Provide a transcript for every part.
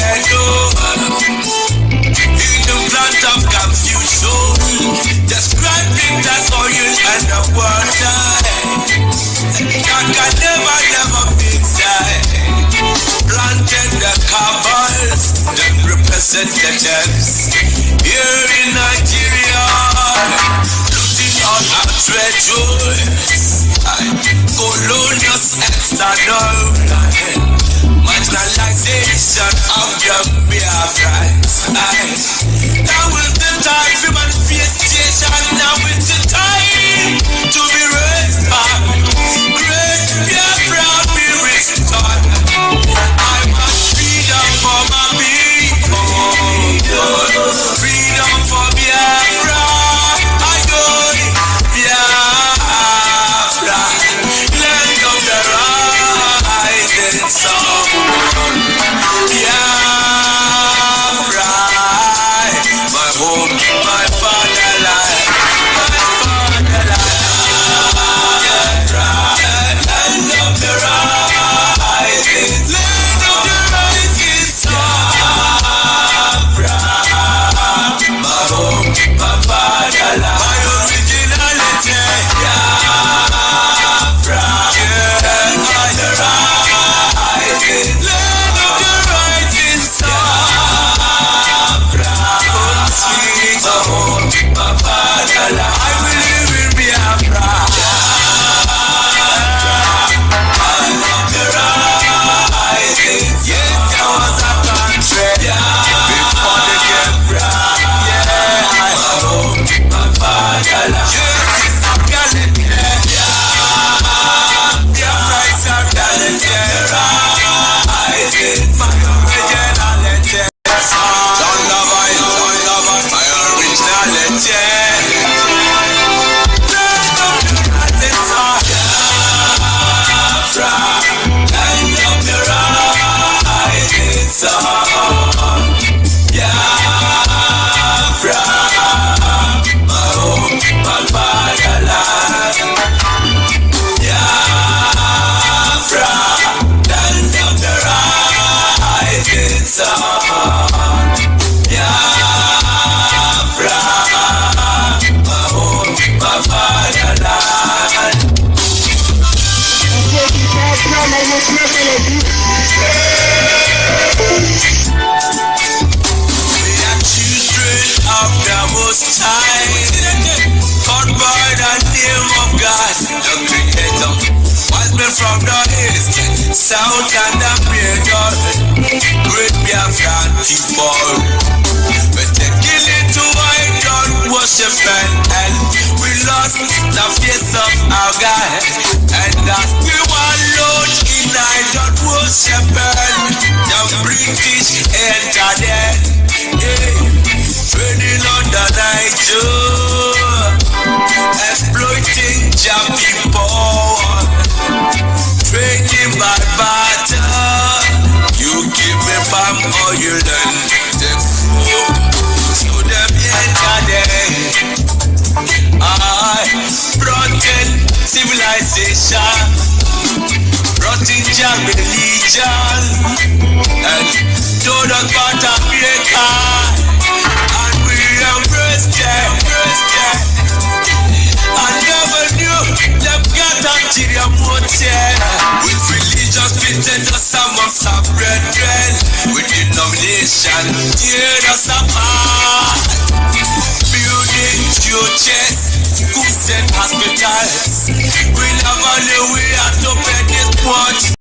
get in the plant of confusion, describing that oil and the water that can never be inside. Planted the cabals, the representatives here in Nigeria, looting all our treasures, colonial external marginalization of the Biafra. Now is the time for manifestation. Now is the time to be raised up. Great Biafra be restored. I want freedom for my people. Freedom for Biafra. I go Biafra, land of the rising sun. Biafra, my home, my fatherland, my fatherland. Biafra, land of the rising, land of the rising sun. Biafra, my home, my fatherland, my originality. Biafra, land of the rising, land of the rising sun. Sweet home, my fatherland. I will live in Biafra. Land of the rising. Yes, there was a country before the Biafra. Yeah, my home, my fatherland. Yes, it's a reality. Biafra is a reality. My originality. Don't love my originality. Land of the rising sun. Biafra, land of the rising sun. Biafra, my home, my fatherland. Biafra, land of the rising sun. Biafra, my home, my fatherland. We are children of the Most High, called by the name of God, the Creator. Wise men from the east, south, and the middle. Great Biafra people. We take it to idol worship and we lost the face of our God. And that we wallowed in idol worship and the British entered it. Training on the Niger, exploiting Jam people, training by barter. You give me palm oil and take food, so them enter there. I brought in civilization, brought in Jam religion, and told us about America, and we embraced them. I never knew them got Nigeria motel. With religious pretend us amongst our brethren, with denomination tear us apart. Building churches, schools and hospitals, we never knew we had to pay this much.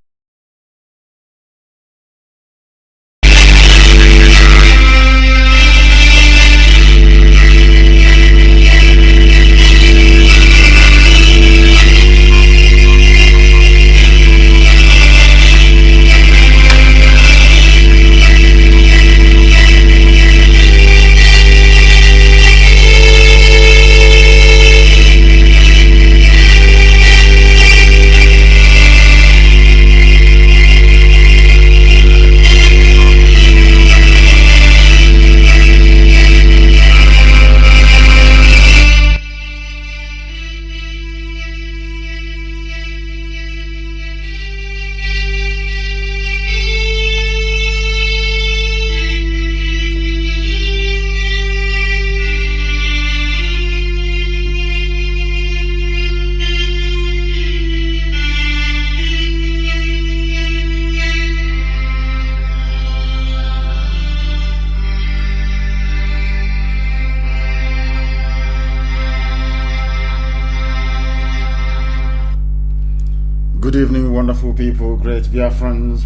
evening, wonderful people, great Biafrans,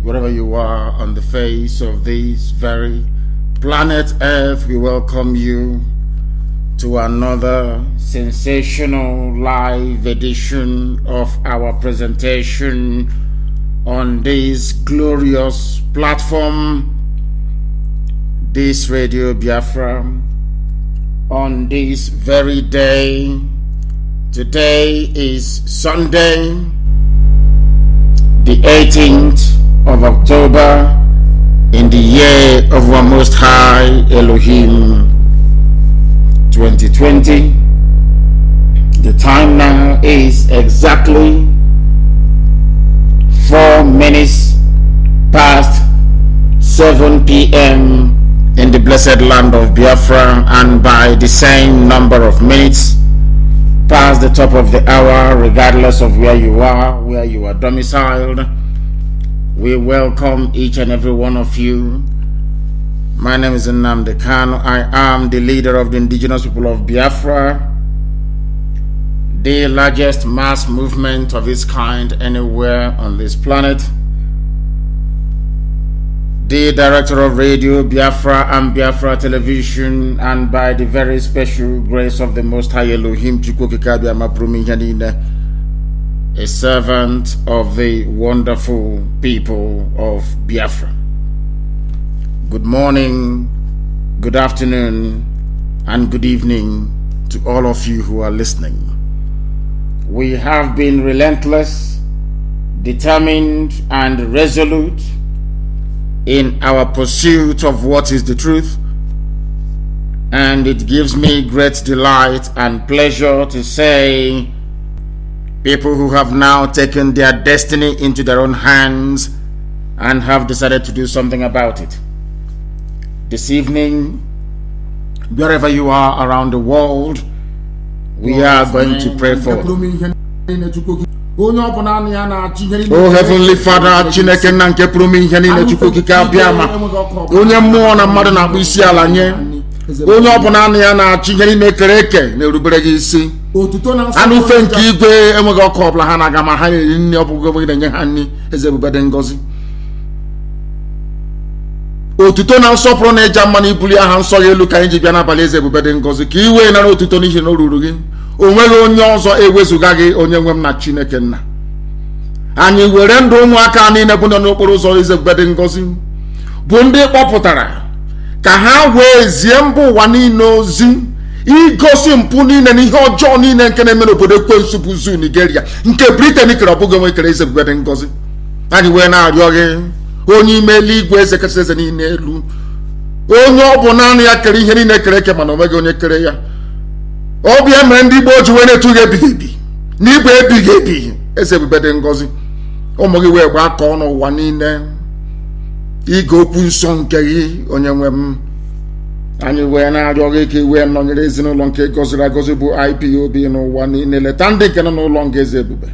wherever you are on the face of this very planet Earth. We welcome you to another sensational live edition of our presentation on this glorious platform, this Radio Biafra, on this very day. Today is Sunday, the 18th of October, in the year of our Most High Elohim 2020. The time now is exactly 4 minutes past 7 p.m. in the blessed land of Biafra, and by the same number of minutes past the top of the hour, regardless of where you are domiciled. We welcome each and every one of you. My name is Nnamdi Kanu. I am the leader of the indigenous people of Biafra, the largest mass movement of its kind anywhere on this planet, the director of Radio Biafra and Biafra Television, and by the very special grace of the Most High Elohim, a servant of the wonderful people of Biafra. Good morning, good afternoon, and good evening to all of you who are listening. We have been relentless, determined, and resolute in our pursuit of what is the truth, and it gives me great delight and pleasure to say people who have now taken their destiny into their own hands and have decided to do something about it. This evening, wherever you are around the world, we are going to pray for. Oh Heavenly Father, Chineke na nke pụrụ m ihe niile, Chukwu okike abịama, onye mmụọ na mmadụ na-akpụ isi ala nye, onye ọbụla anụ ya na-achị ihe niile kere eke na-erubere gị isi. Anụ ufe nke igwe enweghị ọkụ ọbụla ha na-aga, ma ha na-eri nri ọbụghị na-enye ha nri. Eze ebube dị ngọzi. Otuto na nsọpụrụ na ịja mma na ibuli aha nsọ ya elu ka anyị ji bịa n'abalị. Eze ebube dị ngọzi, ka iwe nara otuto n'ihi na o ruru gị. O nweghị onye ọzọ ewezuga gị, onye nwe m na Chineke nna. Anyị were ndụ ụmụaka niile bụ n'okporo ụzọ Eze ebube dị ngọzi, bụ ndị kpọpụtara ka ha wee zie mba ụwa niile ozi igosi mpụ niile na ihe ọjọọ niile nke na-eme n'obodo ekwensu bụ zu Nigeria, nke Britain kere ọbụghị onwe kere. Eze ebube dị ngọzi, anyị wee na-arịọ gị, onye ime eluigwe, eze kachasị eze niile elu, onye ọ bụ naanị ya kere ihe niile kere eke, mana onweghị onye kere ya. Ọ bịa mere ndị Igbo ji wee na-etu gị ebighị ebi n'igwe ebighị ebi. Eze ebube dị ngọzi, ụmụ gị wee gbaa ka ọnụ ụwa niile ige okwu nsọ nke gị, onye nwe m. Anyị wee na-arịọ gị ka iwe nọnyere ezinụlọ nke gọziri agọzi bụ IPOB n'ụwa niile. Leta ndị nke nọ n'ụlọ nga Eze ebube,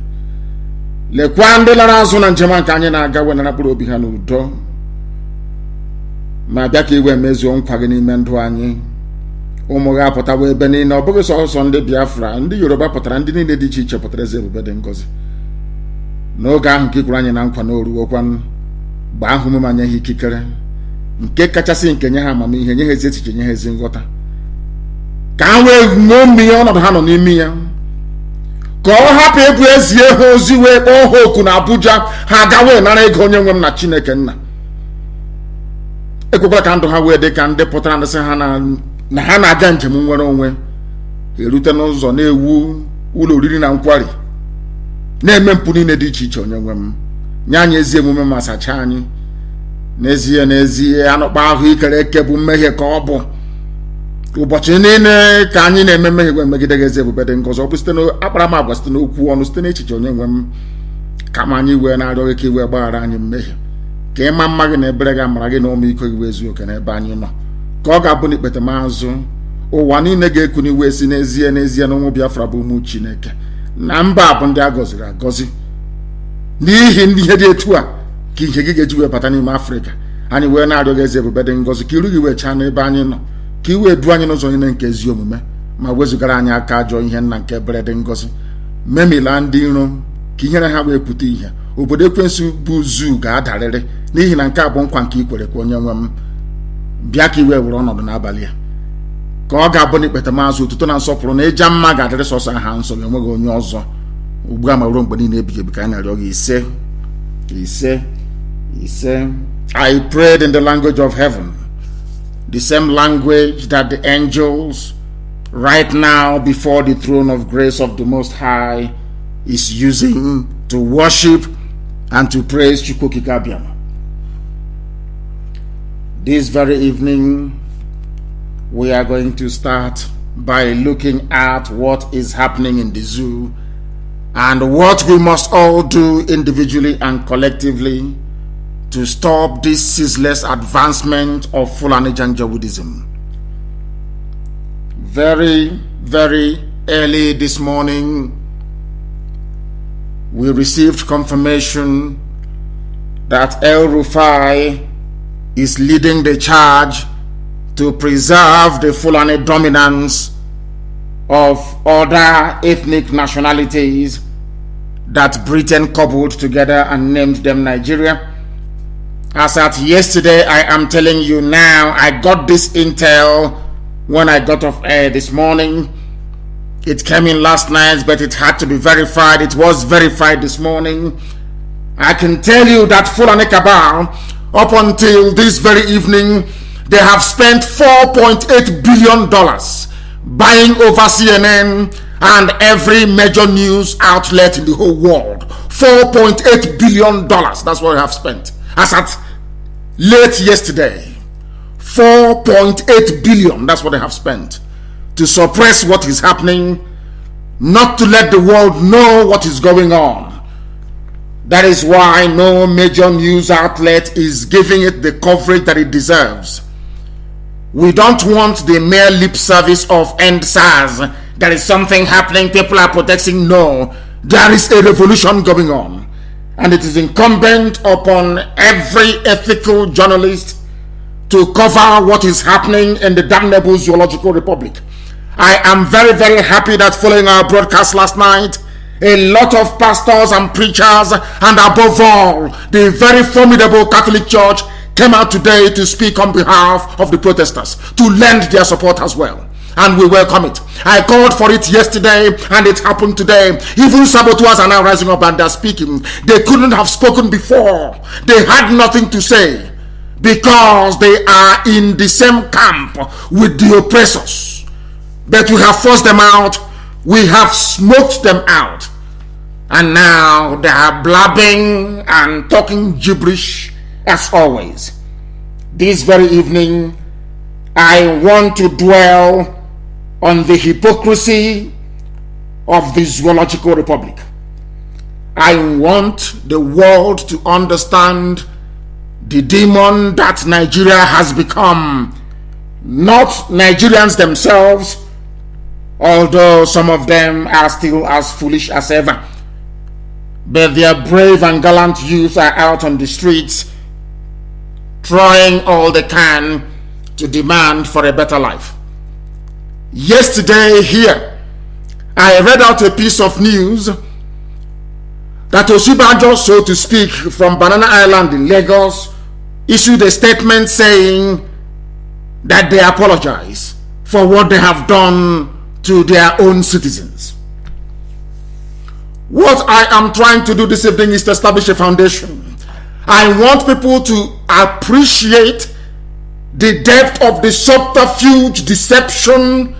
lekwa ndị lara azụ na njem nke anyị na-aga, wee nara mkpụrụ obi ha n'udo, ma bịa ka iwe mezuo nkwa gị n'ime ndụ anyị. Ụmụ gị apụtawa ebe niile, ọ bụghị sọsọ ndị Biafra, ndị Yoruba pụtara, ndị niile dị iche iche pụtara. Eze ebube dị ngọzi, n'oge ahụ nke ikwuru anyị na nkwa na oruokwa, gbaa ahụ ụmụ anya ha ikikere nke kachasị nke nye ha amamihe, nye ha ezi echiche, nye ha ezi nghọta, ka ha wee ṅomi ihe ọnọdụ ha nọ n'ime ya, ka ọ hapụ ebu ezie ha ozi wee kpọọ ha oku na Abuja, ha aga wee nara ego, onye nwe m na Chineke nna. Ekwekwala ka ndụ ha wee dị ka ndị pụtara ndị sị ha na ha na-aga njem nwere onwe, erute n'ụzọ na-ewu ụlọ oriri na nkwari, na-eme mpụ niile dị iche iche. Onye nwe m, nye anyị ezi emume ma sachaa anyị. N'ezie anụkpa ahụ ikere eke bụ mmehie ka ọ bụ. Ụbọchị niile ka anyị na-eme mmehie wee megide gị. Eze ebube dị ngọzi, ọ bụ site n'akparamagwa, site n'okwu ọnụ, site n'echiche. Onye nwe m, kama anyị wee na-arịọ gị ka iwe gbaghara anyị mmehie, ka ịma mma gị na ebere gị, amara gị na ọmịiko gị wee zuo oke n'ebe anyị nọ, ka ọ ga-abụ n'ikpete maazụ ụwa niile ga-eku n'iwe si n'ezie na ụmụ Biafra bụ ụmụ Chineke na mba bụ ndị a gọziri agọzi. N'ihi ndị ihe dị etu a ka ihe gị ga-eji wee bata n'ime Afrịka. Anyị wee na-arịọ gị Eze ebube dị ngọzi, ka iru gị wee chaa n'ebe anyị nọ, ka iwe du anyị n'ụzọ niile nke ezi omume, ma wezugara anyị aka ajọ ihe nna nke ebere dị ngọzi. Memila ndị iro ka ihere ha wee pụta ihe obodo ekwensu bụ zoo ga-adarịrị n'ihi na nke a bụ nkwa nke ikwere ka onye nwe m bịa ka iwe were ọnọdụ n'abalị a ka ọ ga-abụ n'ikpete maazị otuto na nsọpụrụ na ịja mma ga-adịrị sọsọ aha nsọ ga-enweghị onye ọzọ ugbu a ma ruo mgbe niile ebighị ebi ka anyị na-arịọ gị ise. I prayed in the language of heaven, the same language that the angels right now before the throne of grace of the Most High is using to worship and to praise Chukwukikabiam. This very evening, we are going to start by looking at what is happening in the zoo and what we must all do individually and collectively to stop this ceaseless advancement of Fulani Janjaweedism. Very, very early this morning, we received confirmation that El Rufai is leading the charge to preserve the Fulani dominance of other ethnic nationalities that Britain cobbled together and named them Nigeria. As at yesterday, I am telling you now, I got this intel when I got off air this morning. It came in last night, but it had to be verified. It was verified this morning. I can tell you that Fulani Cabal, up until this very evening, they have spent $4.8 billion buying over CNN and every major news outlet in the whole world. $4.8 billion, that's what they have spent. As at late yesterday, 4.8 billion, that's what they have spent to suppress what is happening, not to let the world know what is going on. That is why no major news outlet is giving it the coverage that it deserves. We don't want the mere lip service of end SARS. There is something happening, people are protesting. No, there is a revolution going on. And it is incumbent upon every ethical journalist to cover what is happening in the damnable Zoological Republic. I am very, very happy that following our broadcast last night, a lot of pastors and preachers, and above all, the very formidable Catholic Church came out today to speak on behalf of the protesters, to lend their support as well. And we welcome it. I called for it yesterday and it happened today. Even saboteurs are now rising up and they're speaking. They couldn't have spoken before. They had nothing to say because they are in the same camp with the oppressors. But we have forced them out. We have smoked them out. And now they are blabbing and talking gibberish as always. This very evening, I want to dwell on the hypocrisy of the Zoological Republic. I want the world to understand the demon that Nigeria has become. Not Nigerians themselves, although some of them are still as foolish as ever. But their brave and gallant youth are out on the streets trying all they can to demand for a better life. Yesterday here, I read out a piece of news that Osinbajo, so to speak, from Banana Island in Lagos, issued a statement saying that they apologize for what they have done to their own citizens. What I am trying to do this evening is to establish a foundation. I want people to appreciate the depth of the subterfuge, deception,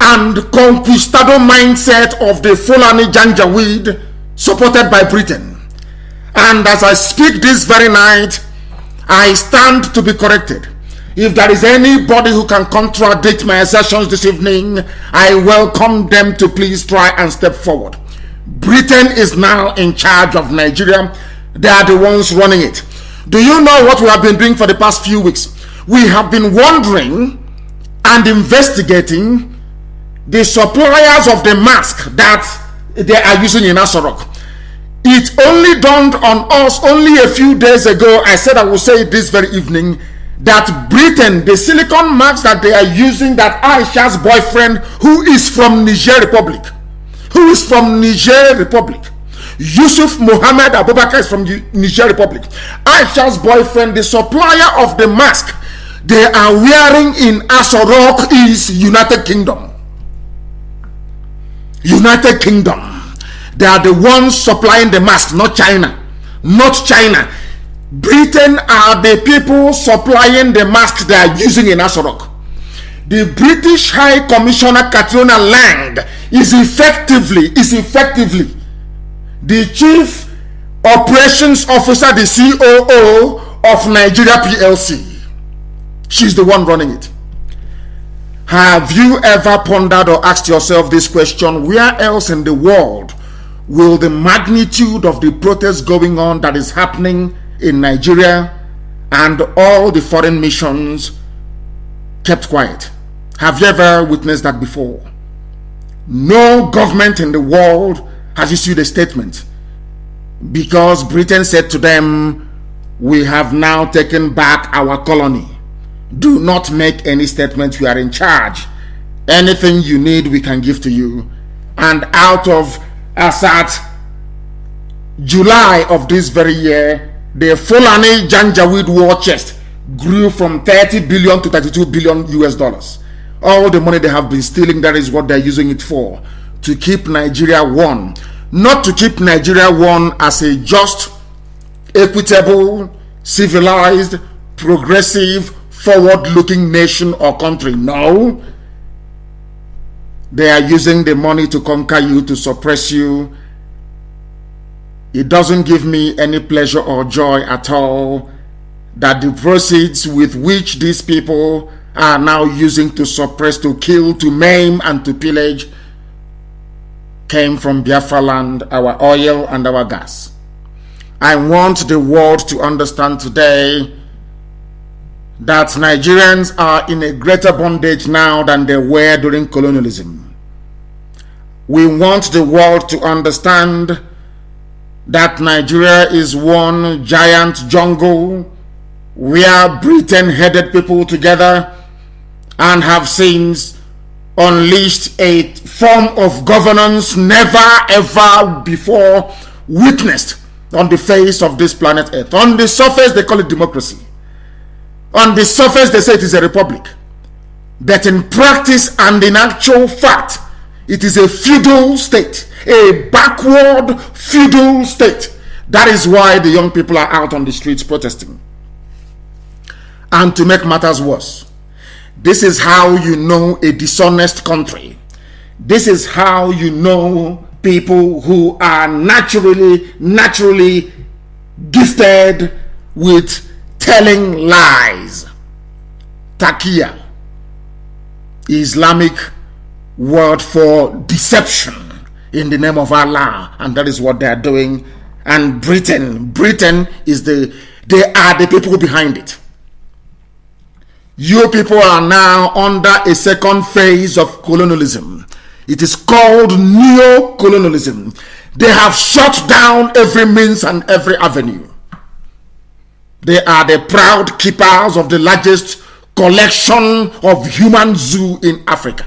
and conquistador mindset of the Fulani Janjaweed supported by Britain. And as I speak this very night, I stand to be corrected. If there is anybody who can contradict my assertions this evening, I welcome them to please try and step forward. Britain is now in charge of Nigeria. They are the ones running it. Do you know what we have been doing for the past few weeks? We have been wondering and investigating the suppliers of the mask that they are using in Asorok. It only dawned on us only a few days ago, I said I will say it this very evening, that Britain, the silicone mask that they are using, that Aisha's boyfriend, who is from Niger Republic, Yusuf Mohammed Abubakar is from the Niger Republic. Aisha's boyfriend, the supplier of the mask they are wearing in Aso Rock, is United Kingdom. United Kingdom. They are the ones supplying the mask, not China. Not China. Britain are the people supplying the masks they are using in Aso Rock. The British High Commissioner Katrina Lang is effectively the Chief Operations Officer, the COO of Nigeria PLC. She's the one running it. Have you ever pondered or asked yourself this question? Where else in the world will the magnitude of the protest going on that is happening in Nigeria and all the foreign missions kept quiet? Have you ever witnessed that before? No government in the world has issued a statement because Britain said to them, we have now taken back our colony. Do not make any statement. We are in charge. Anything you need, we can give to you. And out of as at July of this very year, the Fulani Janjaweed war chest grew from 30 billion to 32 billion US dollars. All the money they have been stealing, that is what they're using it for. To keep Nigeria one. Not to keep Nigeria one as a just, equitable, civilized, progressive, forward-looking nation or country. No. They are using the money to conquer you, to suppress you. It doesn't give me any pleasure or joy at all that the proceeds with which these people are now using to suppress, to kill, to maim, and to pillage came from Biafra land, our oil and our gas. I want the world to understand today that Nigerians are in a greater bondage now than they were during colonialism. We want the world to understand that Nigeria is one giant jungle where Britain headed people together and have since unleashed a form of governance never ever before witnessed on the face of this planet Earth. On the surface, they call it democracy. On the surface, they say it is a republic. But in practice and in actual fact, it is a feudal state, a backward feudal state. That is why the young people are out on the streets protesting. And to make matters worse, this is how you know a dishonest country. This is how you know people who are naturally gifted with telling lies. Takia, Islamic word for deception in the name of Allah, and that is what they are doing. And Britain is they are the people behind it. You people are now under a second phase of colonialism. It is called neo-colonialism. They have shut down every means and every avenue. They are the proud keepers of the largest collection of human zoo in Africa.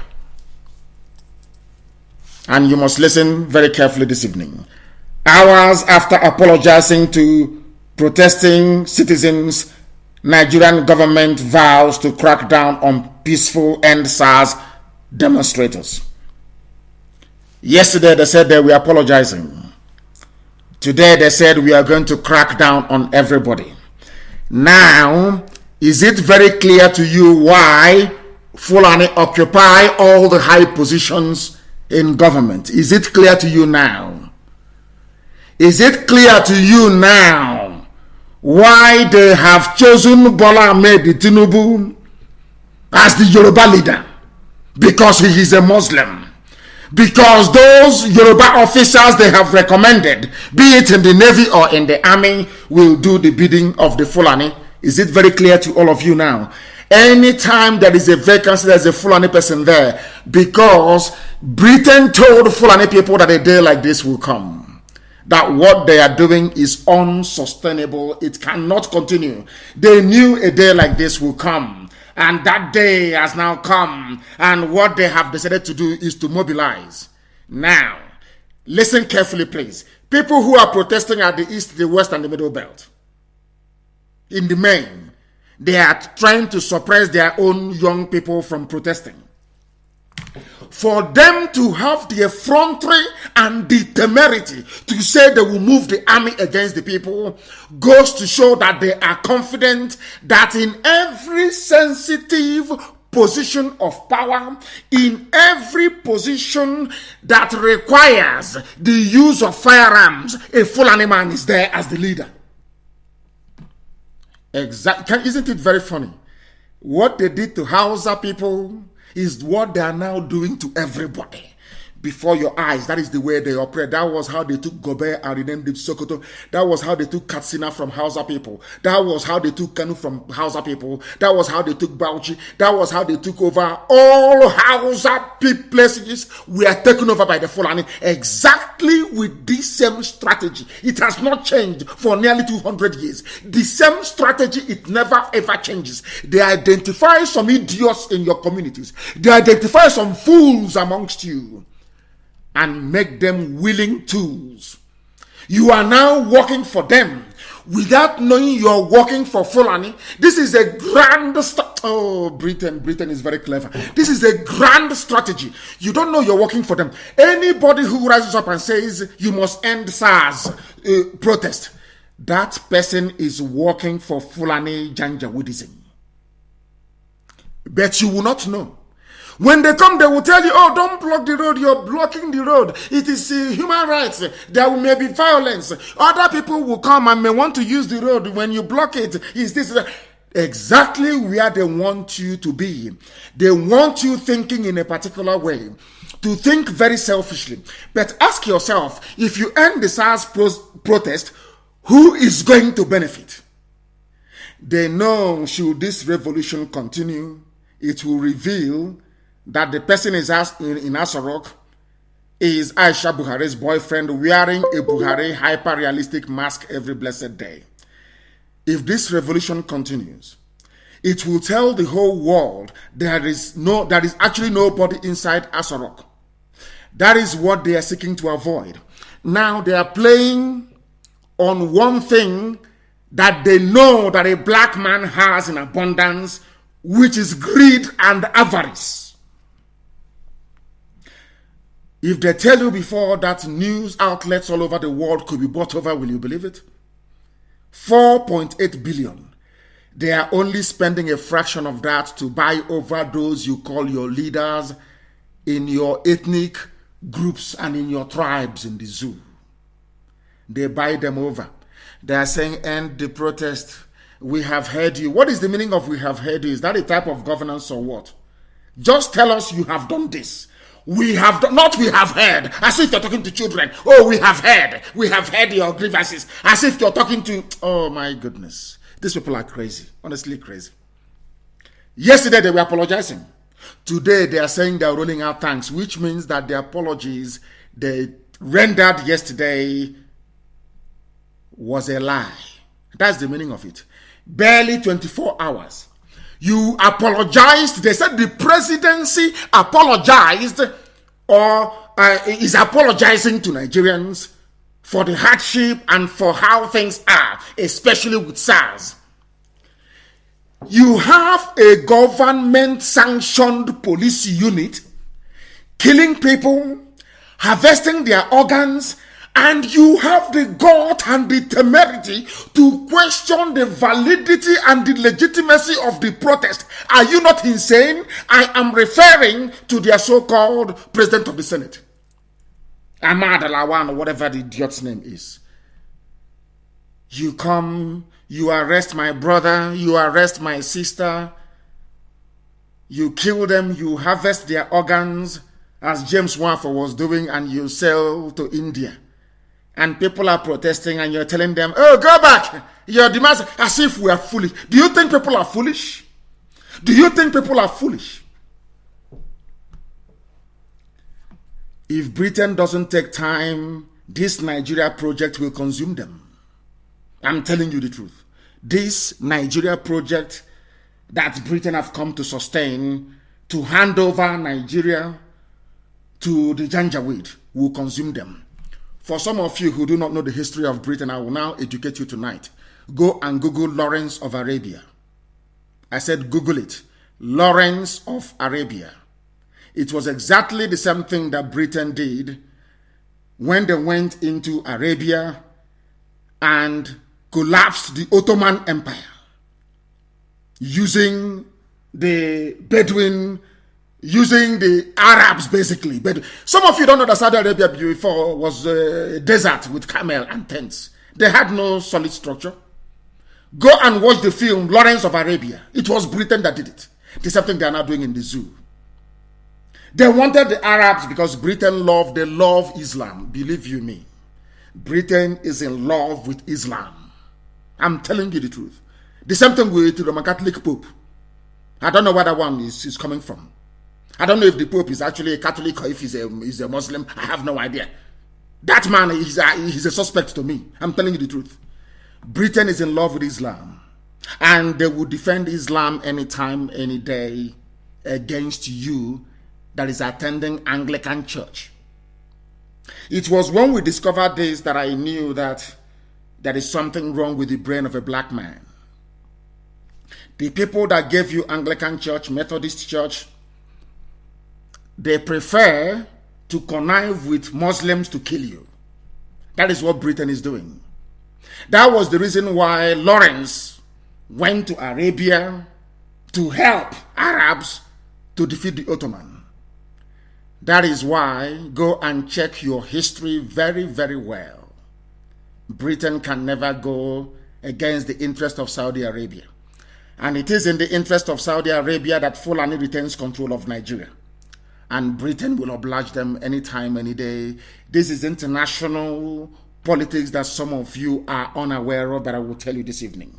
And you must listen very carefully this evening. Hours after apologizing to protesting citizens, Nigerian government vows to crack down on peaceful end SARS demonstrators. Yesterday they said they were apologizing. Today they said we are going to crack down on everybody. Now, is it very clear to you why Fulani occupy all the high positions in government? Is it clear to you now? Is it clear to you now why they have chosen Bola Ahmed Tinubu as the Yoruba leader? Because he is a Muslim. Because those Yoruba officers they have recommended, be it in the Navy or in the Army, will do the bidding of the Fulani. Is it very clear to all of you now? Anytime there is a vacancy, there's a Fulani person there. Because Britain told Fulani people that a day like this will come. That what they are doing is unsustainable. It cannot continue. They knew a day like this will come. And that day has now come. And what they have decided to do is to mobilize. Now, listen carefully, please. People who are protesting at the east, the west, and the middle belt. In the main, they are trying to suppress their own young people from protesting. For them to have the effrontery and the temerity to say they will move the army against the people goes to show that they are confident that in every sensitive position of power, in every position that requires the use of firearms, a Fulani man is there as the leader. Isn't it very funny? What they did to Hausa people is what they are now doing to everybody before your eyes. That is the way they operate. That was how they took Gobe and renamed it Sokoto. That was how they took Katsina from Hausa people. That was how they took Kanu from Hausa people. That was how they took Bauchi. That was how they took over all Hausa places. We are taken over by the Fulani exactly with this same strategy. It has not changed for nearly 200 years. The same strategy, it never ever changes. They identify some idiots in your communities. They identify some fools amongst you and make them willing tools. You are now working for them without knowing you're working for Fulani. This is a grand Britain is very clever. This is a grand strategy. You don't know you're working for them. Anybody who rises up and says you must end SARS protest, that person is working for Fulani Janjaweedism. But you will not know. When they come, they will tell you, oh, don't block the road. You're blocking the road. It is human rights. There may be violence. Other people will come and may want to use the road. When you block it, is this exactly where they want you to be? They want you thinking in a particular way, to think very selfishly. But ask yourself, if you end the SARS protest, who is going to benefit? They know, should this revolution continue, it will reveal that the person is in Asarok is Aisha Buhari's boyfriend wearing a Buhari hyper-realistic mask every blessed day. If this revolution continues, it will tell the whole world there is actually nobody inside Asarok. That is what they are seeking to avoid. Now they are playing on one thing that they know that a black man has in abundance, which is greed and avarice. If they tell you before that news outlets all over the world could be bought over, will you believe it? 4.8 billion. They are only spending a fraction of that to buy over those you call your leaders in your ethnic groups and in your tribes in the zoo. They buy them over. They are saying, end the protest. We have heard you. What is the meaning of we have heard you? Is that a type of governance or what? Just tell us you have done this. We have done, not we have heard, as if you're talking to children. Oh, we have heard your grievances, as if you're talking to, oh my goodness. These people are crazy, honestly crazy. Yesterday they were apologizing. Today they are saying they're rolling out tanks, which means that the apologies they rendered yesterday was a lie. That's the meaning of it. Barely 24 hours. You apologized. They said the presidency apologized or is apologizing to Nigerians for the hardship and for how things are, especially with SARS. You have a government-sanctioned police unit killing people, harvesting their organs, and you have the gut and the temerity to question the validity and the legitimacy of the protest. Are you not insane? I am referring to their so-called president of the Senate, Ahmad Lawan, or whatever the idiot's name is. You come, you arrest my brother, you arrest my sister, you kill them, you harvest their organs, as James Waffle was doing, and you sell to India. And people are protesting and you're telling them, oh, go back. Your demands, as if we are foolish. Do you think people are foolish? Do you think people are foolish? If Britain doesn't take time, this Nigeria project will consume them. I'm telling you the truth. This Nigeria project that Britain have come to sustain, to hand over Nigeria to the Janjaweed, will consume them. For some of you who do not know the history of Britain, I will now educate you tonight. Go and Google Lawrence of Arabia. I said Google it. Lawrence of Arabia. It was exactly the same thing that Britain did when they went into Arabia and collapsed the Ottoman Empire using the Bedouin, using the Arabs basically. But some of you don't know that Saudi Arabia before was a desert with camel and tents. They had no solid structure. Go and watch the film Lawrence of Arabia. It was Britain that did it. The same thing they are now doing in the zoo. They wanted the Arabs because they love Islam. Believe you me. Britain is in love with Islam. I'm telling you the truth. The same thing with the Roman Catholic Pope. I don't know where that one is coming from. I don't know if the Pope is actually a Catholic or if he's a Muslim. I have no idea. That man he's a suspect to me. I'm telling you the truth. Britain is in love with Islam. And they will defend Islam anytime, any day against you that is attending Anglican Church. It was when we discovered this that I knew that there is something wrong with the brain of a black man. The people that gave you Anglican Church, Methodist Church, they prefer to connive with Muslims to kill you. That is what Britain is doing. That was the reason why Lawrence went to Arabia to help Arabs to defeat the Ottoman. That is why go and check your history very, very well. Britain can never go against the interest of Saudi Arabia. And it is in the interest of Saudi Arabia that Fulani retains control of Nigeria. And Britain will oblige them anytime, any day. This is international politics that some of you are unaware of, but I will tell you this evening.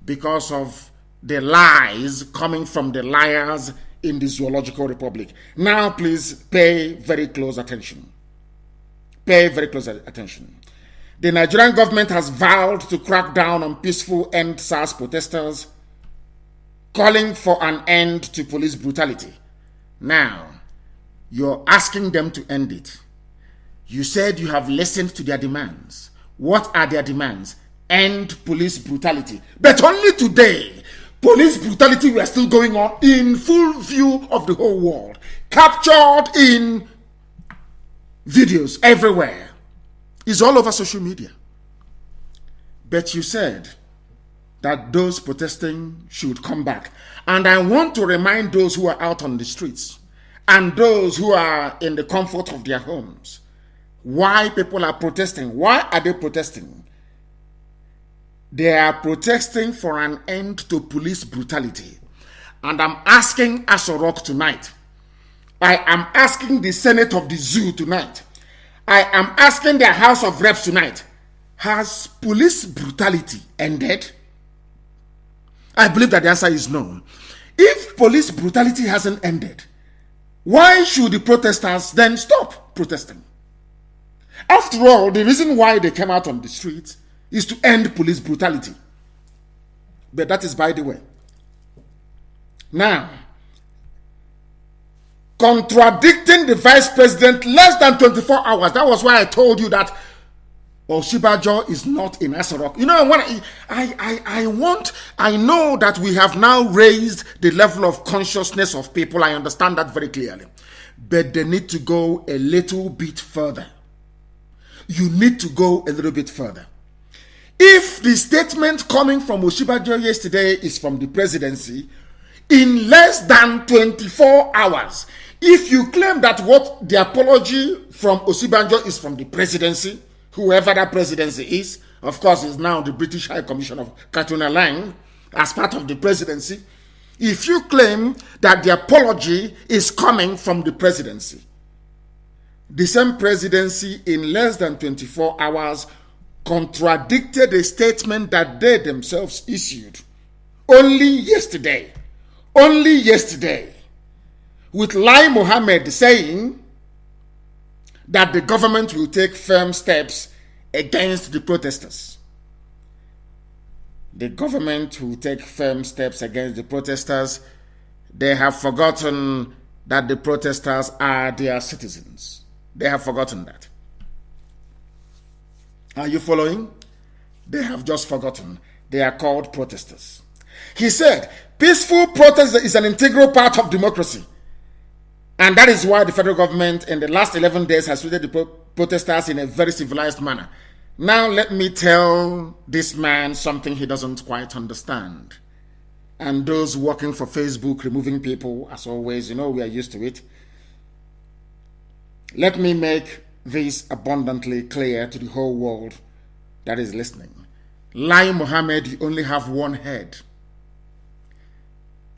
Because of the lies coming from the liars in the Zoological Republic. Now, please pay very close attention. Pay very close attention. The Nigerian government has vowed to crack down on peaceful end SARS protesters, calling for an end to police brutality. Now, you're asking them to end it. You said you have listened to their demands. What are their demands? End police brutality. But only today, police brutality were still going on in full view of the whole world. Captured in videos everywhere. It's all over social media. But you said that those protesting should come back. And I want to remind those who are out on the streets and those who are in the comfort of their homes why people are protesting. Why are they protesting? They are protesting for an end to police brutality. And I'm asking Asorok tonight. I am asking the Senate of the Zoo tonight. I am asking the House of Reps tonight. Has police brutality ended? I believe that the answer is no. If police brutality hasn't ended, why should the protesters then stop protesting? After all, the reason why they came out on the streets is to end police brutality. But that is by the way. Now, contradicting the vice president less than 24 hours. That was why I told you that Oshibajo is not in Asorok. You know, when I know that we have now raised the level of consciousness of people. I understand that very clearly. But they need to go a little bit further. You need to go a little bit further. If the statement coming from Oshibajo yesterday is from the presidency, in less than 24 hours, if you claim that what the apology from Oshibajo is from the presidency, whoever that presidency is, of course, is now the British High Commission of Katuna Lang, as part of the presidency. If you claim that the apology is coming from the presidency, the same presidency in less than 24 hours contradicted a statement that they themselves issued only yesterday, with Lai Mohammed saying that the government will take firm steps against the protesters. The government will take firm steps against the protesters. They have forgotten that the protesters are their citizens. They have forgotten that. Are you following? They have just forgotten. They are called protesters. He said, peaceful protest is an integral part of democracy. And that is why the federal government in the last 11 days has treated the protesters in a very civilized manner. Now let me tell this man something he doesn't quite understand. And those working for Facebook, removing people, as always, we are used to it. Let me make this abundantly clear to the whole world that is listening. Lai Mohammed, you only have one head.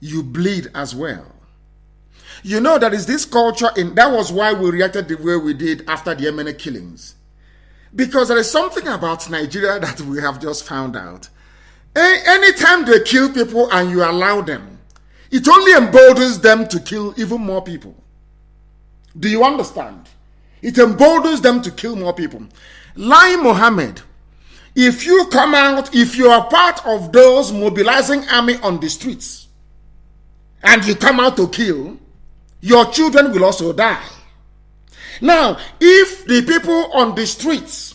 You bleed as well. There is this culture that was why we reacted the way we did after the MNA killings. Because there is something about Nigeria that we have just found out. Anytime they kill people and you allow them, it only emboldens them to kill even more people. Do you understand? It emboldens them to kill more people. Lai Mohammed, if you come out, if you are part of those mobilizing army on the streets, and you come out to kill, your children will also die. Now, if the people on the streets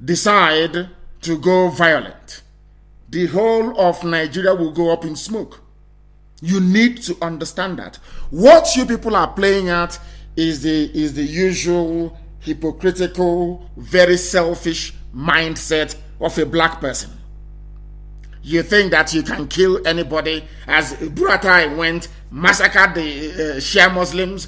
decide to go violent, the whole of Nigeria will go up in smoke. You need to understand that. What you people are playing at is the usual hypocritical, very selfish mindset of a black person. You think that you can kill anybody, as Buratai went, massacred the Shia Muslims,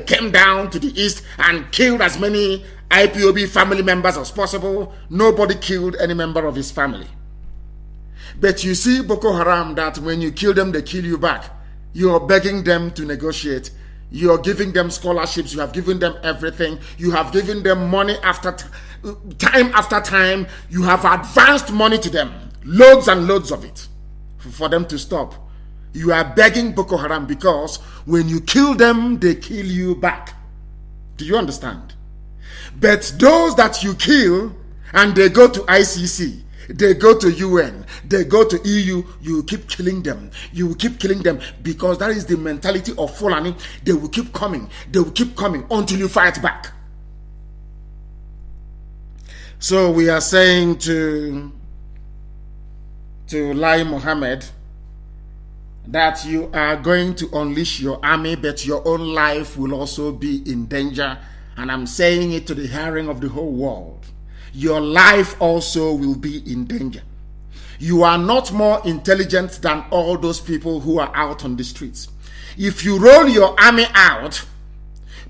came down to the east and killed as many IPOB family members as possible. Nobody killed any member of his family. But you see Boko Haram, that when you kill them, they kill you back. You are begging them to negotiate. You are giving them scholarships. You have given them everything. You have given them money time after time. You have advanced money to them. Loads and loads of it for them to stop. You are begging Boko Haram because when you kill them, they kill you back. Do you understand? But those that you kill and they go to ICC, they go to UN, they go to EU, you keep killing them. You will keep killing them because that is the mentality of Fulani. They will keep coming. They will keep coming until you fight back. So we are saying to Lai Mohammed that you are going to unleash your army, but your own life will also be in danger. And I'm saying it to the hearing of the whole world. Your life also will be in danger. You are not more intelligent than all those people who are out on the streets. If you roll your army out,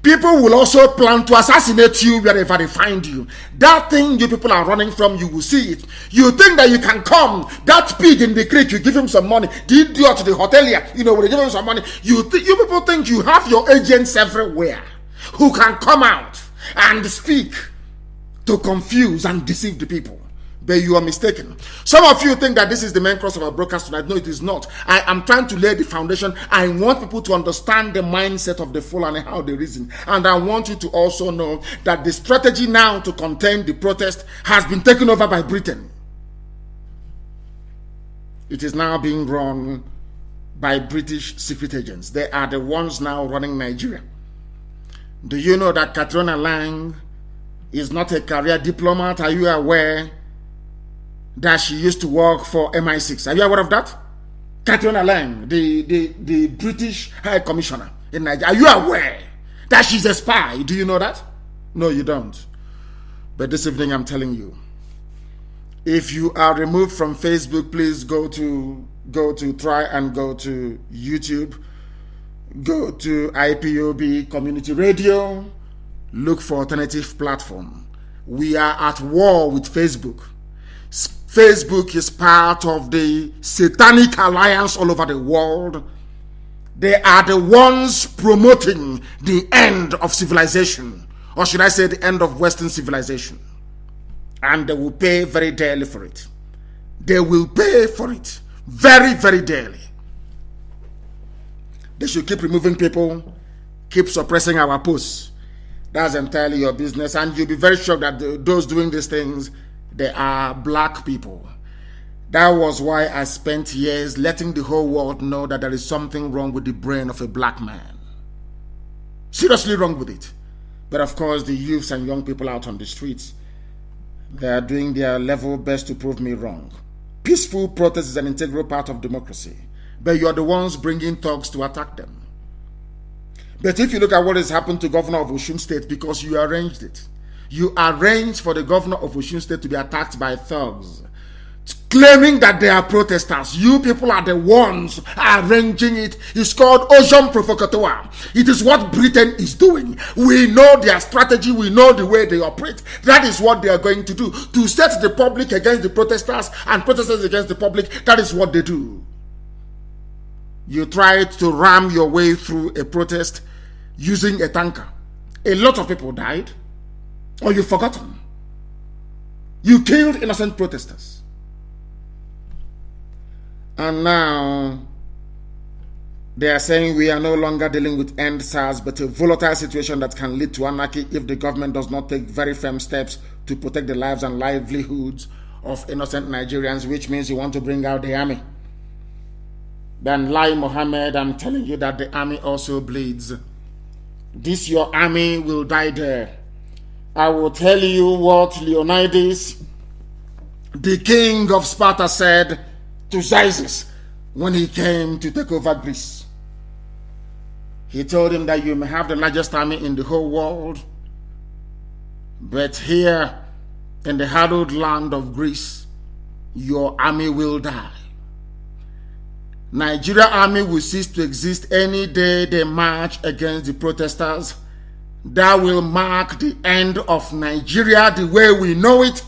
people will also plan to assassinate you wherever they find you. That thing you people are running from, you will see it. You think that you can come, that pig in the creek, you give him some money. The idiot, the hotelier, when you give him some money, you people think you have your agents everywhere who can come out and speak to confuse and deceive the people. But you are mistaken. Some of you think that this is the main cross of our broadcast tonight. No, it is not. I am trying to lay the foundation. I want people to understand the mindset of the Fulani, how they reason. And I want you to also know that the strategy now to contain the protest has been taken over by Britain. It is now being run by British secret agents. They are the ones now running Nigeria. Do you know that Katrina Lang is not a career diplomat? Are you aware that she used to work for MI6? Are you aware of that? Katrina Lang, the British High Commissioner in Nigeria. Are you aware that she's a spy? Do you know that? No, you don't. But this evening I'm telling you, if you are removed from Facebook, please go to try and go to YouTube, go to IPOB Community Radio, look for alternative platform. We are at war with Facebook. Facebook is part of the satanic alliance all over the world. They are the ones promoting the end of civilization, or should I say the end of Western civilization. And they will pay very dearly for it. They will pay for it very, very dearly. They should keep removing people, keep suppressing our posts. That's entirely your business. And you'll be very sure that those doing these things, they are black people. That was why I spent years letting the whole world know that there is something wrong with the brain of a black man. Seriously wrong with it. But of course, the youths and young people out on the streets, They are doing their level best to prove me wrong. Peaceful protest is an integral part of democracy, but you are the ones bringing thugs to attack them. But if you look at what has happened to Governor of Osun State, because you arranged it, you arranged for the Governor of Osun State to be attacked by thugs, claiming that they are protesters. You people are the ones arranging it. It's called Ocean Provocateur. It is what Britain is doing. We know their strategy. We know the way they operate. That is what they are going to do. To set the public against the protesters and protesters against the public, that is what they do. You tried to ram your way through a protest using a tanker. A lot of people died. Or you've forgotten. You killed innocent protesters. And now they are saying we are no longer dealing with end SARS, but a volatile situation that can lead to anarchy if the government does not take very firm steps to protect the lives and livelihoods of innocent Nigerians, which means you want to bring out the army. Then Lai Mohammed, I'm telling you that the army also bleeds. This your army will die there. I will tell you what Leonidas, the king of Sparta, said to Xerxes when he came to take over Greece. He told him that you may have the largest army in the whole world, but here in the hallowed land of Greece, your army will die. Nigeria army will cease to exist any day they march against the protesters. That will mark the end of Nigeria the way we know it.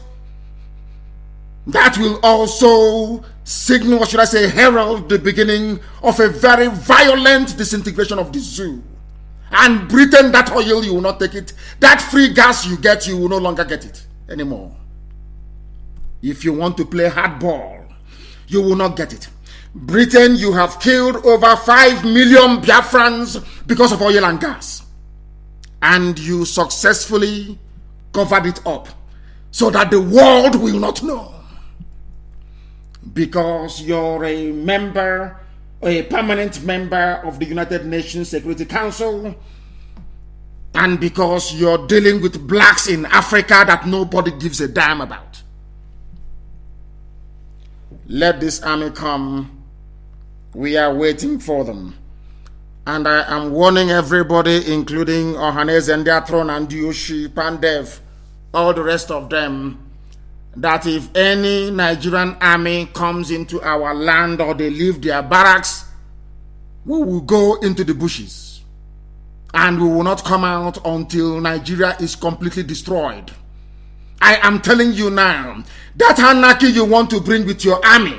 That will also signal, or should I say, herald the beginning of a very violent disintegration of the zoo. And Britain, that oil, you will not take it. That free gas you get, you will no longer get it anymore. If you want to play hardball, you will not get it. Britain, you have killed over 5 million Biafrans because of oil and gas. And you successfully covered it up so that the world will not know. Because you're a member, a permanent member of the United Nations Security Council, and because you're dealing with blacks in Africa that nobody gives a damn about. Let this army come. We are waiting for them. And I am warning everybody, including Ohanes and Diatron and Yoshi, Pandev, all the rest of them, that if any Nigerian army comes into our land or they leave their barracks, we will go into the bushes. And we will not come out until Nigeria is completely destroyed. I am telling you now, that anarchy you want to bring with your army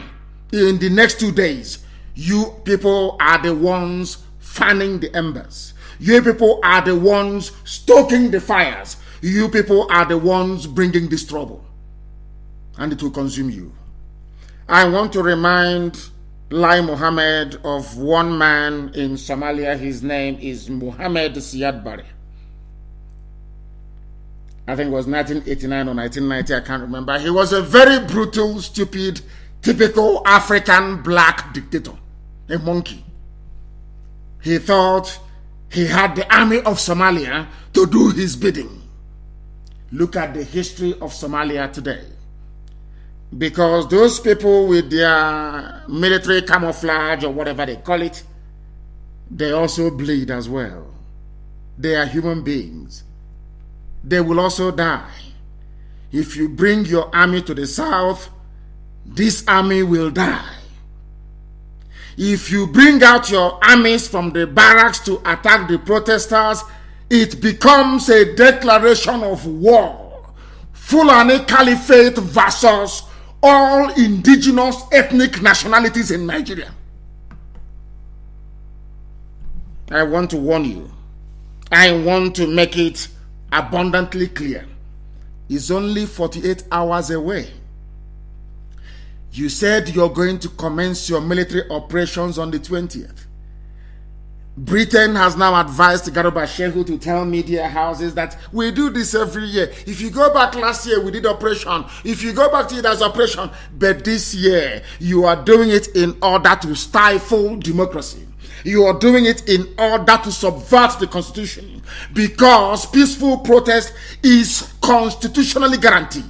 in the next 2 days, you people are the ones fanning the embers. You people are the ones stoking the fires. You people are the ones bringing this trouble. And it will consume you. I want to remind Lai Mohammed of one man in Somalia. His name is Mohammed Siad Barre. I think it was 1989 or 1990, I can't remember. He was a very brutal, stupid, typical African black dictator, a monkey. He thought he had the army of Somalia to do his bidding. Look at the history of Somalia today. Because those people with their military camouflage or whatever they call it, they also bleed as well. They are human beings. They will also die. If you bring your army to the south, this army will die. If you bring out your armies from the barracks to attack the protesters, it becomes a declaration of war. Fulani Caliphate versus all indigenous ethnic nationalities in Nigeria. I want to warn you. I want to make it abundantly clear. It's only 48 hours away. You said you're going to commence your military operations on the 20th. Britain has now advised Garuba Shehu to tell media houses that we do this every year. If you go back last year, we did operation. If you go back to it as operation. But this year, you are doing it in order to stifle democracy. You are doing it in order to subvert the constitution. Because peaceful protest is constitutionally guaranteed.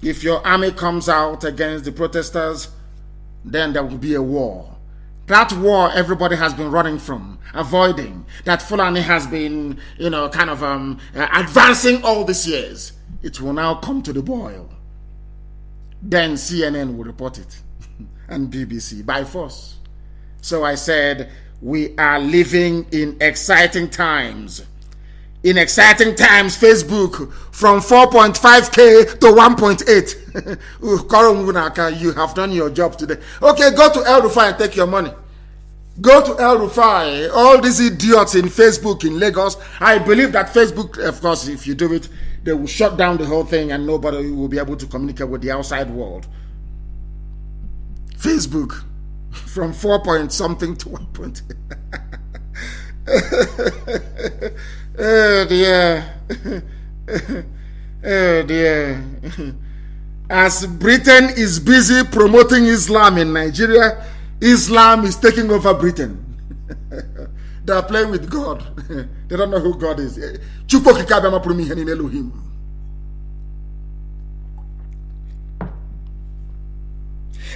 If your army comes out against the protesters, then there will be a war. That war everybody has been running from, avoiding, that Fulani has been, advancing all these years, it will now come to the boil. Then CNN will report it, and BBC, by force. So I said, we are living in exciting times. In exciting times, Facebook from 4.5K to 1.8. You have done your job today. Okay, go to El Rufai and take your money. Go to El Rufai. All these idiots in Facebook in Lagos. I believe that Facebook, of course, if you do it, they will shut down the whole thing and nobody will be able to communicate with the outside world. Facebook from 4 point something to 1.8. Oh dear. Oh dear. As Britain is busy promoting Islam in Nigeria, Islam is taking over Britain. They are playing with God. They don't know who God is.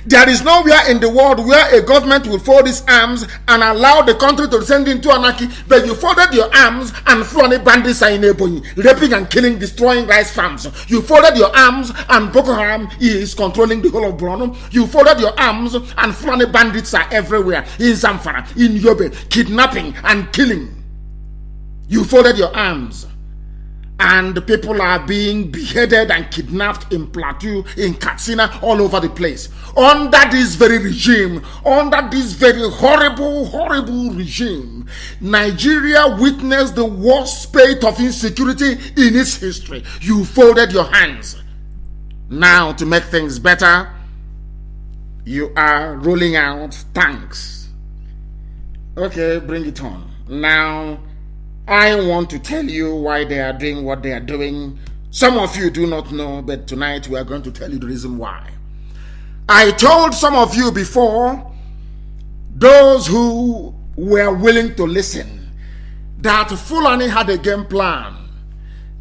There is nowhere in the world where a government will fold its arms and allow the country to descend into anarchy, but you folded your arms and Fulani bandits are in Ebonyi, raping and killing, destroying rice farms. You folded your arms and Boko Haram is controlling the whole of Borno. You folded your arms and Fulani bandits are everywhere, in Zamfara, in Yobe, kidnapping and killing. You folded your arms. And people are being beheaded and kidnapped in Plateau, in Katsina, all over the place. Under this very regime, under this very horrible, horrible regime, Nigeria witnessed the worst spate of insecurity in its history. You folded your hands. Now, to make things better, you are rolling out tanks. Okay, bring it on. Now, I want to tell you why they are doing what they are doing. Some of you do not know, but tonight we are going to tell you the reason why. I told some of you before, those who were willing to listen, that Fulani had a game plan,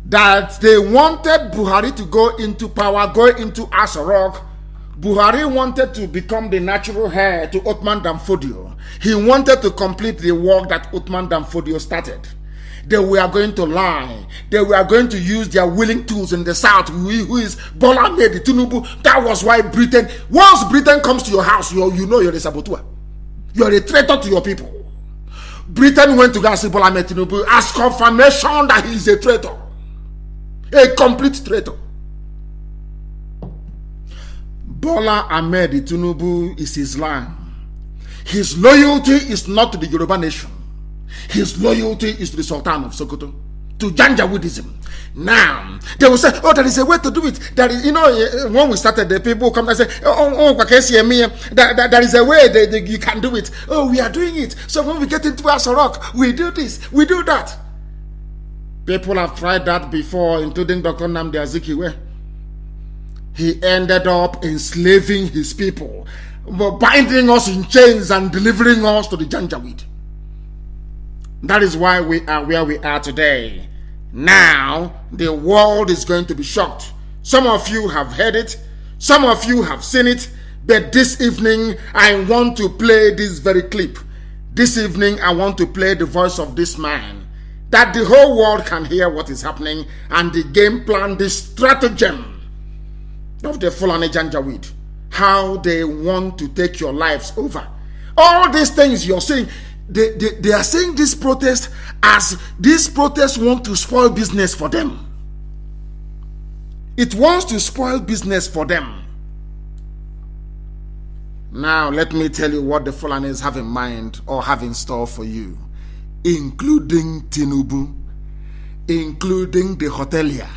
that they wanted Buhari to go into power, go into Asarok. Buhari wanted to become the natural heir to Othman Danfodio. He wanted to complete the work that Othman Danfodio started. They were going to lie. They were going to use their willing tools in the south, who is Bola Ahmed Tinubu. That was why Britain, once Britain comes to your house, you know you're a saboteur. You're a traitor to your people. Britain went to go and see Bola Ahmed Tinubu as confirmation that he is a traitor. A complete traitor. Bola Ahmed Tinubu is Islam. His loyalty is not to the Yoruba nation. His loyalty is to the Sultan of Sokoto, to Janjaweedism. Now, they will say, oh, there is a way to do it. There is, when we started, the people come and say, there is a way that you can do it. Oh, we are doing it. So when we get into Asarok, we do this, we do that. People have tried that before, including Dr. Nnamdi Azikiwe. He ended up enslaving his people, binding us in chains and delivering us to the Janjaweed. That is why we are where we are today. Now, the world is going to be shocked. Some of you have heard it. Some of you have seen it. But this evening, I want to play this very clip. This evening, I want to play the voice of this man, that the whole world can hear what is happening and the game plan, the stratagem of the Fulani Janjaweed. How they want to take your lives over. All these things you're seeing, They are saying this protest as these protests want to spoil business for them. It wants to spoil business for them. Now, let me tell you what the Fulanis have in mind or have in store for you, including Tinubu, including the hotelier,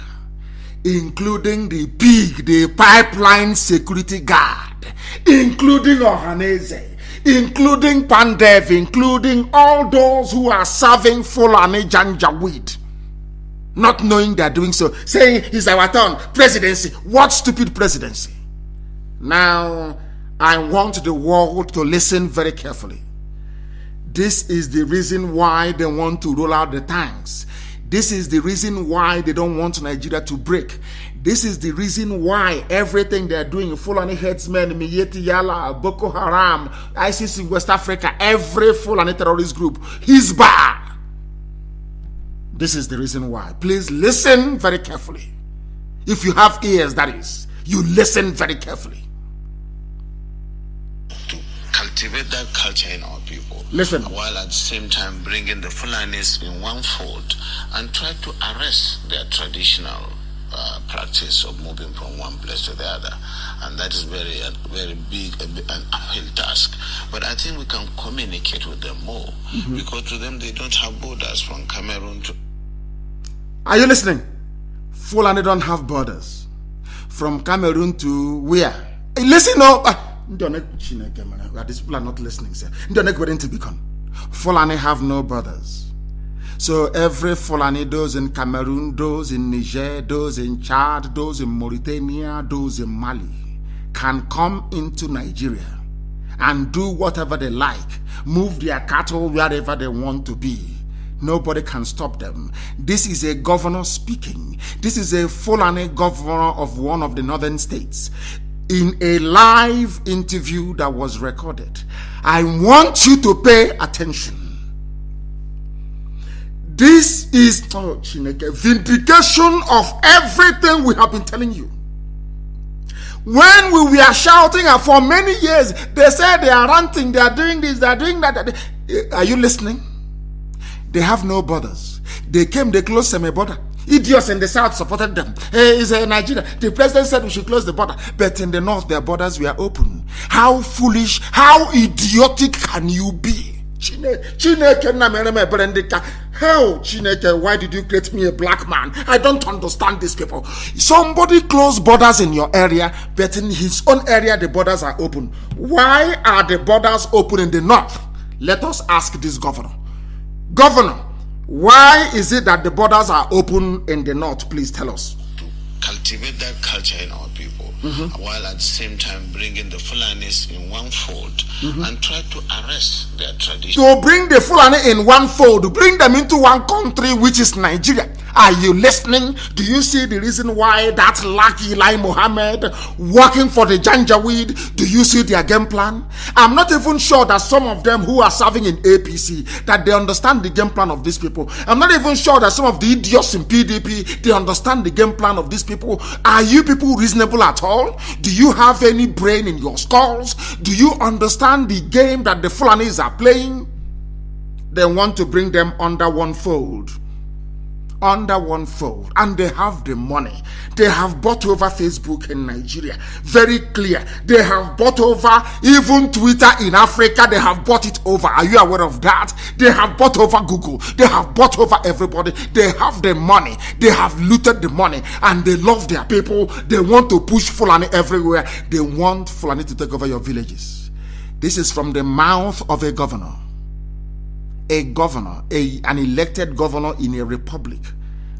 including the pig, the pipeline security guard, including Ohaneze, including Pandev, including all those who are serving Fulani Janjaweed, not knowing they are doing so, saying it's our turn, presidency. What stupid presidency? Now, I want the world to listen very carefully. This is the reason why they want to roll out the tanks. This is the reason why they don't want Nigeria to break. This is the reason why everything they're doing, Fulani headsmen, Miyetti Yala, Boko Haram, ISIS in West Africa, every Fulani terrorist group, Hizbah. This is the reason why. Please listen very carefully. If you have ears, that is, you listen very carefully. To cultivate that culture in our people. Listen. While at the same time bringing the Fulanis in one fold and try to arrest their traditional practice of moving from one place to the other. And that is very big, an uphill task. But I think we can communicate with them more, because to them they don't have borders from Cameroon to... Are you listening? Fulani don't have borders. From Cameroon to where? Hey, listen up. These people are not listening, sir. Fulani have no borders. So every Fulani, those in Cameroon, those in Niger, those in Chad, those in Mauritania, those in Mali, can come into Nigeria and do whatever they like, move their cattle wherever they want to be. Nobody can stop them. This is a governor speaking. This is a Fulani governor of one of the northern states in a live interview that was recorded. I want you to pay attention. This is vindication of everything we have been telling you. When we were shouting for many years, they said they are ranting, they are doing this, they are doing that. Are you listening? They have no borders. They came, they closed semi-border. Idiots in the south supported them. Hey, it's Nigeria. The president said we should close the border. But in the north, their borders were open. How foolish, how idiotic can you be? Hell, Chineke, why did you create me a black man? I don't understand these people. Somebody closed borders in your area, but in his own area, the borders are open. Why are the borders open in the north? Let us ask this governor. Governor, why is it that the borders are open in the north? Please tell us. To cultivate that culture in our people, while at the same time bringing the Fulanis in one fold and try to arrest their tradition. To bring the Fulani in one fold, bring them into one country, which is Nigeria. Are you listening? Do you see the reason why that lucky Lai Mohammed working for the Janjaweed? Do you see their game plan? I'm not even sure that some of them who are serving in APC, that they understand the game plan of these people. I'm not even sure that some of the idiots in PDP, they understand the game plan of these people. Are you people reasonable at all? Do you have any brain in your skulls? Do you understand the game that the Fulanis are playing? They want to bring them under one fold. Under one fold, and they have the money. They have bought over Facebook in Nigeria. Very clear. They have bought over even Twitter in Africa. They have bought it over. Are you aware of that? They have bought over Google. They have bought over everybody. They have the money. They have looted the money, and they love their people. They want to push Fulani everywhere. They want Fulani to take over your villages. This is from the mouth of a governor. An elected governor in a republic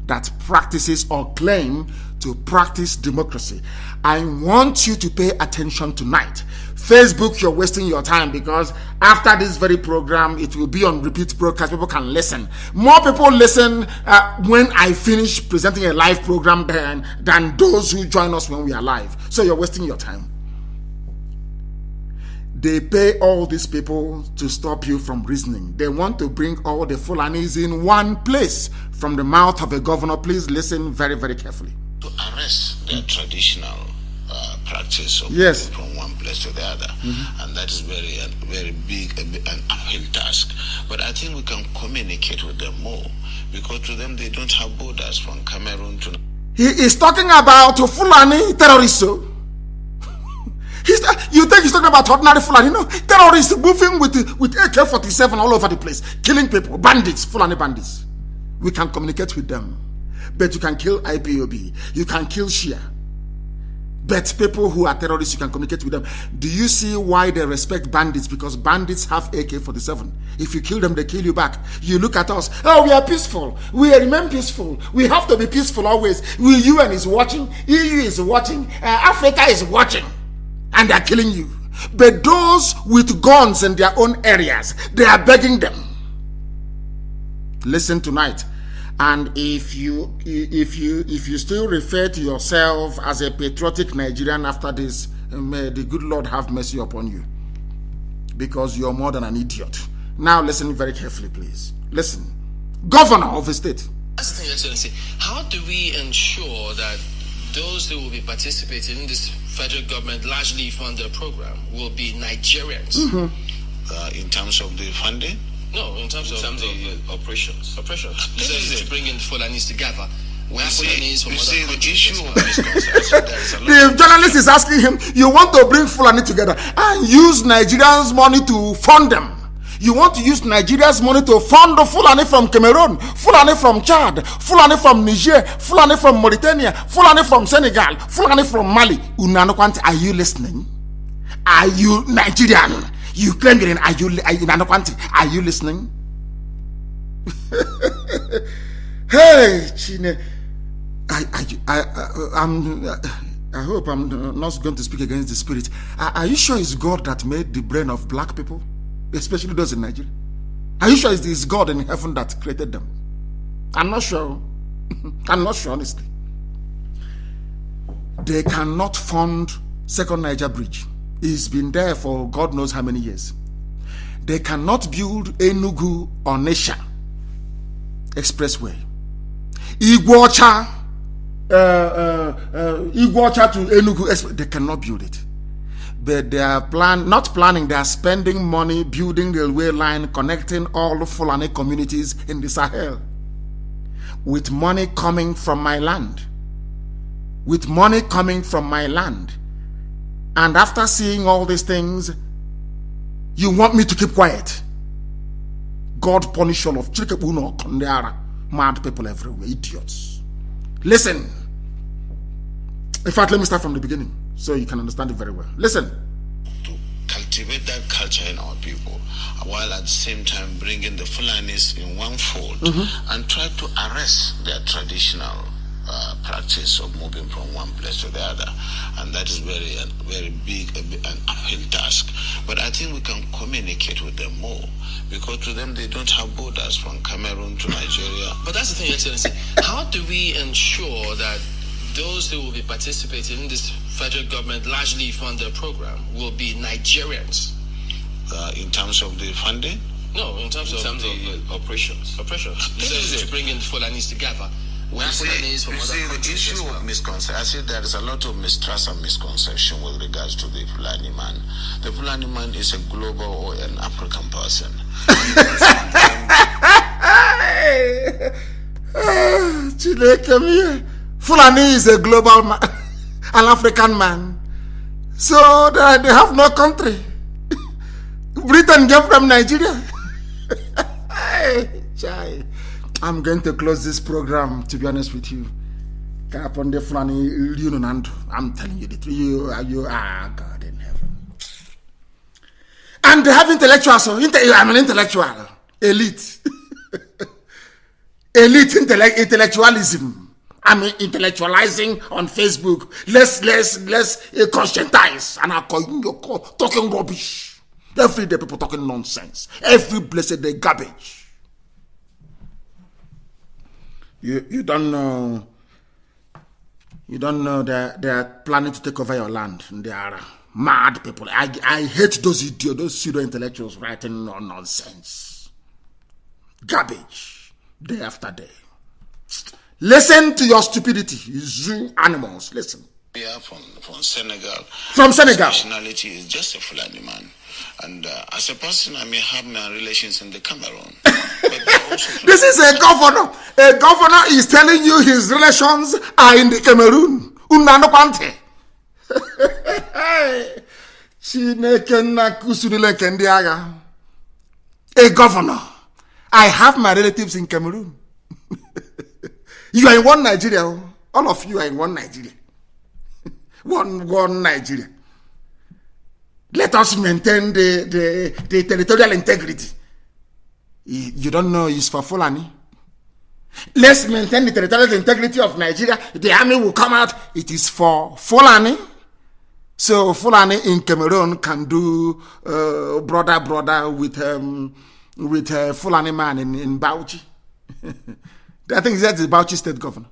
that practices or claim to practice democracy. I want you to pay attention tonight. Facebook, you're wasting your time, because after this very program, it will be on repeat broadcast. People can listen. More people listen when I finish presenting a live program than those who join us when we are live. So you're wasting your time. They pay all these people to stop you from reasoning. They want to bring all the Fulanis in one place. From the mouth of a governor, please listen very, very carefully. To arrest their traditional practice of yes. moving from one place to the other. And that is very big, an uphill task. But I think we can communicate with them more, because to them they don't have borders from Cameroon to... He is talking about Fulani terrorists. You think he's talking about ordinary Fulani? No, terrorists moving with AK-47 all over the place, killing people, bandits, Fulani bandits. We can communicate with them, but you can kill IPOB, you can kill Shia. But people who are terrorists, you can communicate with them. Do you see why they respect bandits? Because bandits have AK-47. If you kill them, they kill you back. You look at us, oh, we are peaceful. We remain peaceful. We have to be peaceful always. UN is watching, EU is watching, Africa is watching. And they are killing you. But those with guns in their own areas, they are begging them. Listen tonight. And if you still refer to yourself as a patriotic Nigerian after this, may the good Lord have mercy upon you, because you're more than an idiot. Now listen very carefully, please. Listen. Governor of a state. That's the thing, Excellency. How do we ensure that those who will be participating in this federal government largely funded program will be Nigerians? In terms of the funding? No, in terms of the operations. This is to bring in Fulanis together. The journalist is asking him, you want to bring Fulani together and use Nigerians' money to fund them. You want to use Nigeria's money to fund the Fulani from Cameroon, Fulani from Chad, Fulani from Niger, Fulani from Mauritania, Fulani from Senegal, Fulani from Mali. Are you listening? Are you Nigerian? You claim you're in. Are you listening? Hey, Chine. I hope I'm not going to speak against the spirit. Are you sure it's God that made the brain of black people, especially those in Nigeria? Are you sure it's God in heaven that created them? I'm not sure. I'm not sure, honestly. They cannot fund Second Niger Bridge. It's been there for God knows how many years. They cannot build Enugu Onitsha Expressway. Iguacha to Enugu, they cannot build it. But they are not planning, they are spending money building the railway line connecting all the Fulani communities in the Sahel. With money coming from my land. With money coming from my land. And after seeing all these things, you want me to keep quiet? God punish all of Chirikebuno Kondeara. Mad people everywhere, idiots. Listen. In fact, let me start from the beginning so you can understand it very well. Listen. To cultivate that culture in our people, while at the same time bringing the Fulanis in one fold and try to arrest their traditional practice of moving from one place to the other. And that is very big, an uphill task. But I think we can communicate with them more, because to them they don't have borders from Cameroon to Nigeria. But that's the thing, Excellency. How do we ensure that those who will be participating in this federal government largely funded program will be Nigerians? In terms of the funding? No, in terms of the operations. This is to bring in Fulanis together. The issue of misconception, I see there is a lot of mistrust and misconception with regards to the Fulani man. The Fulani man is a global or an African person. Fulani is a global man, an African man. So they have no country. Britain gave them Nigeria. I'm going to close this program, to be honest with you. I'm telling you the truth. You are God in heaven. And they have intellectuals. I'm an intellectual. Elite. Elite intellectualism. I'm intellectualizing on Facebook. Let's conscientize. And I'm talking rubbish. Every day people talking nonsense. Every blessed day garbage. You don't know that they are planning to take over your land. They are mad people. I hate those idiots, those pseudo-intellectuals writing nonsense. Garbage. Day after day. Listen to your stupidity, you zoo animals. Listen. We are from Senegal. From Senegal. Nationality is just a Fulani man. And as a person, I may have my relations in the Cameroon. This is a governor. A governor is telling you his relations are in the Cameroon. A governor. I have my relatives in Cameroon. You are in one Nigeria. All of you are in one Nigeria. One Nigeria. Let us maintain the territorial integrity. You don't know it's for Fulani. Let's maintain the territorial integrity of Nigeria. The army will come out. It is for Fulani. So Fulani in Cameroon can do brother with Fulani man in Bauchi. I think that's the Bauchi state governor.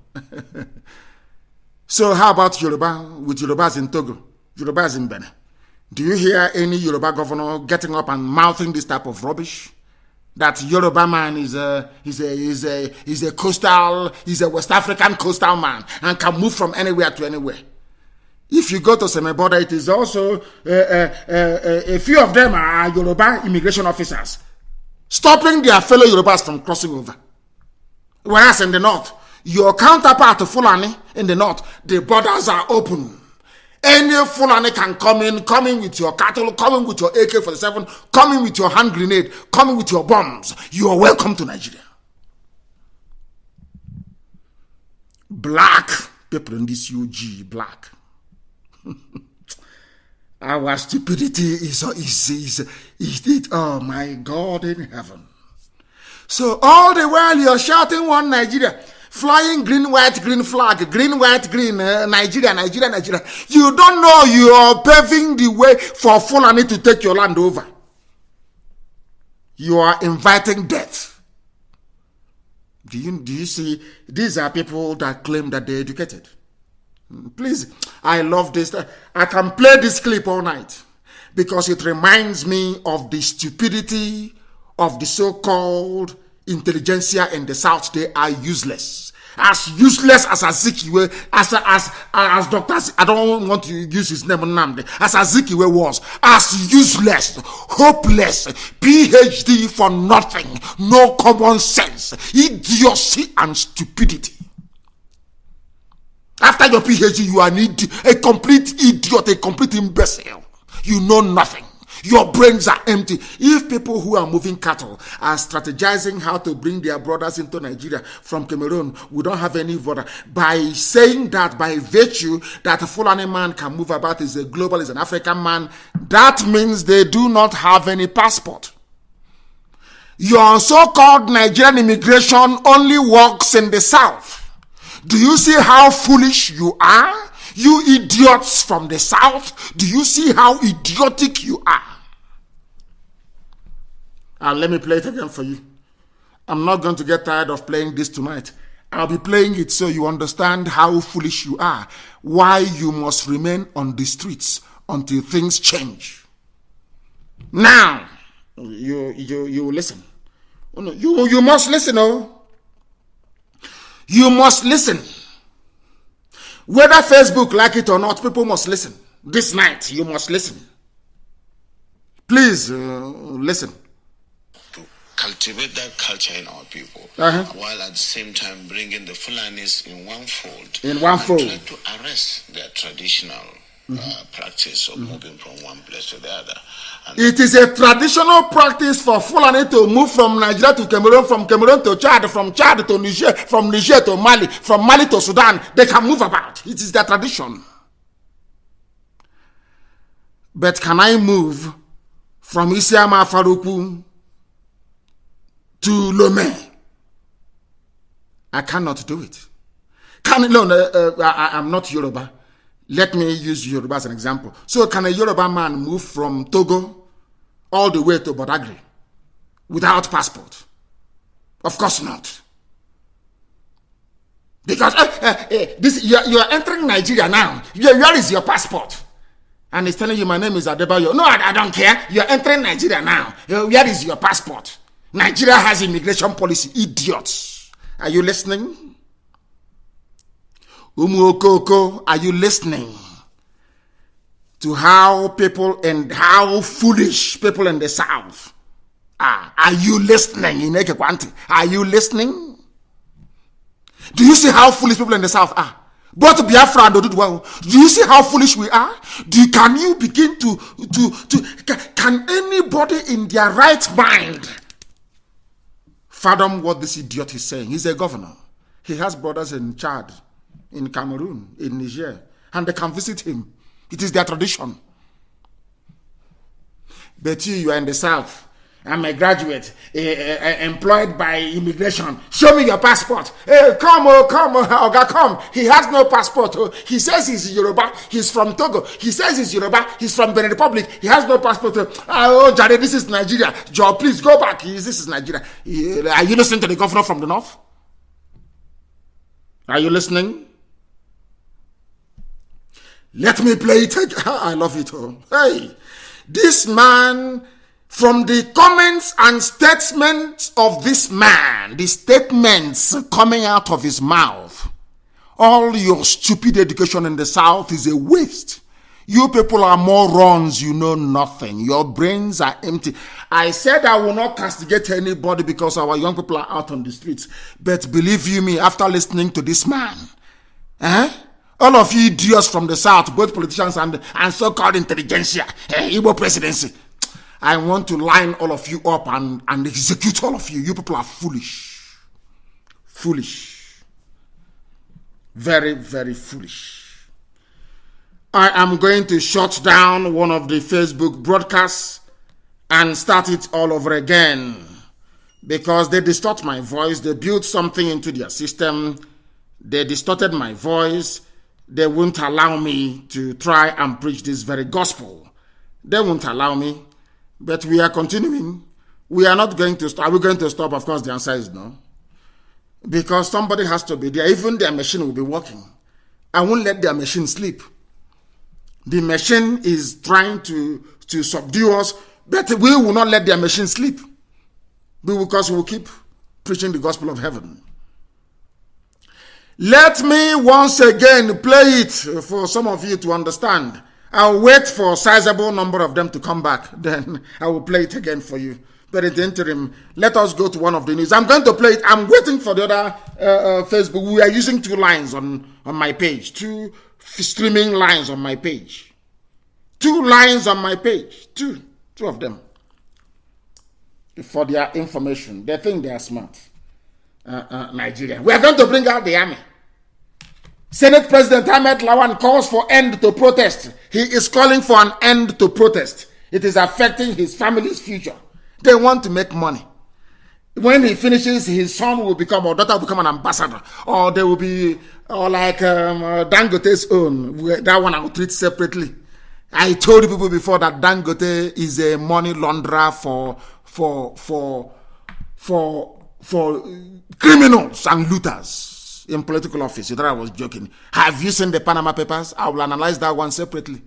So how about Yoruba, with Yorubas in Togo, Yorubas in Benin? Do you hear any Yoruba governor getting up and mouthing this type of rubbish? That Yoruba man is a coastal, he's a West African coastal man and can move from anywhere to anywhere. If you go to Semeboda, it is also a few of them are Yoruba immigration officers stopping their fellow Yorubas from crossing over. Whereas in the north, your counterpart to Fulani in the north, the borders are open. Any Fulani can come in with your cattle, come in with your AK-47, come in with your hand grenade, come in with your bombs. You are welcome to Nigeria. Black people in this UG, black. Our stupidity is oh my God in heaven. So all the while you're shouting one Nigeria, flying green, white, green flag, green, white, green, Nigeria, Nigeria, Nigeria. You don't know you are paving the way for Fulani to take your land over. You are inviting death. Do you see? These are people that claim that they're educated. Please, I love this. I can play this clip all night because it reminds me of the stupidity of the so-called intelligentsia in the South. They are useless. As useless as Azikiwe, as Dr. I don't want to use his name, Nnamdi, as Azikiwe was, as useless, hopeless, PhD for nothing, no common sense, idiocy and stupidity. After your PhD, you are a complete idiot, a complete imbecile. You know nothing. Your brains are empty. If people who are moving cattle are strategizing how to bring their brothers into Nigeria from Cameroon, we don't have any border. By saying that, by virtue that a Fulani man can move about, is a global, is an African man, that means they do not have any passport. Your so-called Nigerian immigration only works in the South. Do you see how foolish you are? You idiots from the South, do you see how idiotic you are? And let me play it again for you. I'm not going to get tired of playing this tonight. I'll be playing it so you understand how foolish you are. Why you must remain on the streets until things change. Now, you listen. You must listen, oh. You must listen. Whether Facebook like it or not, people must listen. This night, you must listen. Please, listen. To cultivate that culture in our people, while at the same time bringing the Fulanis in one fold. And try to arrest their traditional practice of moving from one place to the other. And it is a traditional practice for Fulani to move from Nigeria to Cameroon, from Cameroon to Chad, from Chad to Niger, from Niger to Mali, from Mali to Sudan. They can move about. It is their tradition. But can I move from Isiama Faruku to Lomé? I cannot do it. I'm not Yoruba. Let me use Yoruba as an example. So can a Yoruba man move from Togo all the way to Badagry without passport? Of course not. Because you are entering Nigeria now. Where is your passport? And he's telling you, my name is Adebayo. No, I don't care. You are entering Nigeria now. Where is your passport? Nigeria has immigration policy. Idiots. Are you listening? Umuokoko, are you listening to how people and how foolish people in the South are? Are you listening? Are you listening? Do you see how foolish people in the South are? Both Biafra and Oduduwa. Do you see how foolish we are? Can you begin can anybody in their right mind fathom what this idiot is saying? He's a governor. He has brothers in Chad, in Cameroon, in Niger, and they can visit him. It is their tradition. But you are in the South. I'm a graduate, employed by immigration. Show me your passport. Hey, come, Oga, come. He has no passport. He says he's Yoruba. He's from Togo. He says he's Yoruba. He's from Benin Republic. He has no passport. Oh, Jare, this is Nigeria. Joe, please go back. This is Nigeria. Are you listening to the governor from the north? Are you listening? Let me play it again. I love it all. Hey, this man, from the comments and statements of this man, the statements coming out of his mouth, all your stupid education in the South is a waste. You people are morons, you know nothing. Your brains are empty. I said I will not castigate anybody because our young people are out on the streets. But believe you me, after listening to this man, all of you idiots from the South, both politicians and so-called intelligentsia, Igbo presidency, I want to line all of you up and execute all of you. You people are foolish. Foolish. Very, very foolish. I am going to shut down one of the Facebook broadcasts and start it all over again because they distort my voice. They built something into their system. They distorted my voice. They won't allow me to try and preach this very gospel. They won't allow me. But we are continuing. We are not going to stop. Are we going to stop? Of course, the answer is no. Because somebody has to be there. Even their machine will be working. I won't let their machine sleep. The machine is trying to subdue us, but we will not let their machine sleep. Because we will keep preaching the gospel of heaven. Let me once again play it for some of you to understand. I'll wait for a sizable number of them to come back. Then I will play it again for you. But in the interim, let us go to one of the news. I'm going to play it. I'm waiting for the other Facebook. We are using 2 lines on my page. 2 streaming lines on my page. 2 lines on my page. Two of them. For their information. They think they are smart. Nigeria. We are going to bring out the army. Senate President Ahmed Lawan calls for end to protest. He is calling for an end to protest. It is affecting his family's future. They want to make money. When he finishes, his son will become, or daughter will become an ambassador. Or they will be, or like Dangote's own. That one I will treat separately. I told people before that Dangote is a money launderer for criminals and looters in political office. You thought I was joking. Have you seen the Panama Papers? I will analyze that one separately.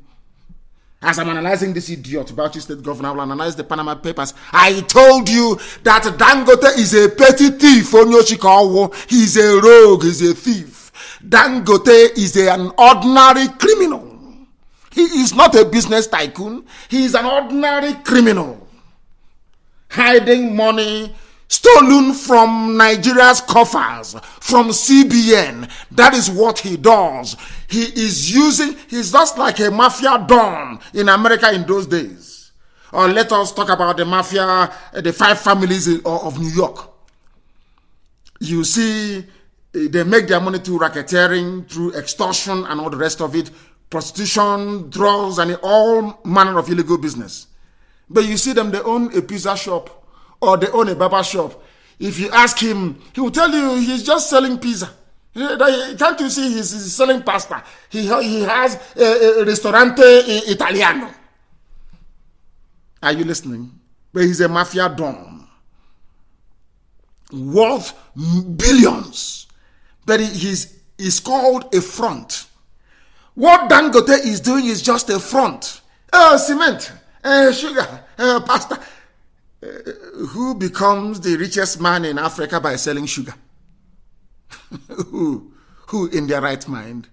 As I'm analyzing this idiot, Bauchi State Governor, I will analyze the Panama Papers. I told you that Dangote is a petty thief. He's a rogue, he's a thief. Dangote is an ordinary criminal. He is not a business tycoon. He is an ordinary criminal. Hiding money stolen from Nigeria's coffers, from CBN. That is what he does. He's just like a mafia don in America in those days. Or let us talk about the mafia, the 5 families of New York. You see, they make their money through racketeering, through extortion and all the rest of it, prostitution, drugs, and all manner of illegal business. But you see them, they own a pizza shop or they own a barber shop. If you ask him, he will tell you he's just selling pizza. Can't you see he's selling pasta? He has a ristorante Italiano. Are you listening? But he's a mafia don. Worth billions. But he's called a front. What Dangote is doing is just a front. Cement, sugar, pasta. Who becomes the richest man in Africa by selling sugar? Who in their right mind?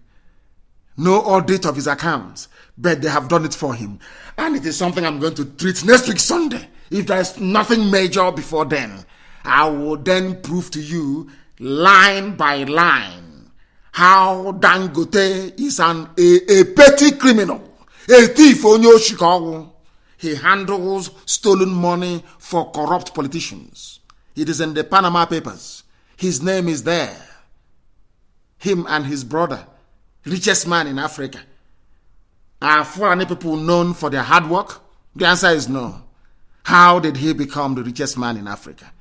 No audit of his accounts, but they have done it for him. And it is something I'm going to treat next week Sunday. If there's nothing major before then, I will then prove to you line by line how Dangote is a petty criminal, a thief on your Chicago. He handles stolen money for corrupt politicians. It is in the Panama Papers. His name is there. Him and his brother, richest man in Africa. Are foreign people known for their hard work? The answer is no. How did he become the richest man in Africa?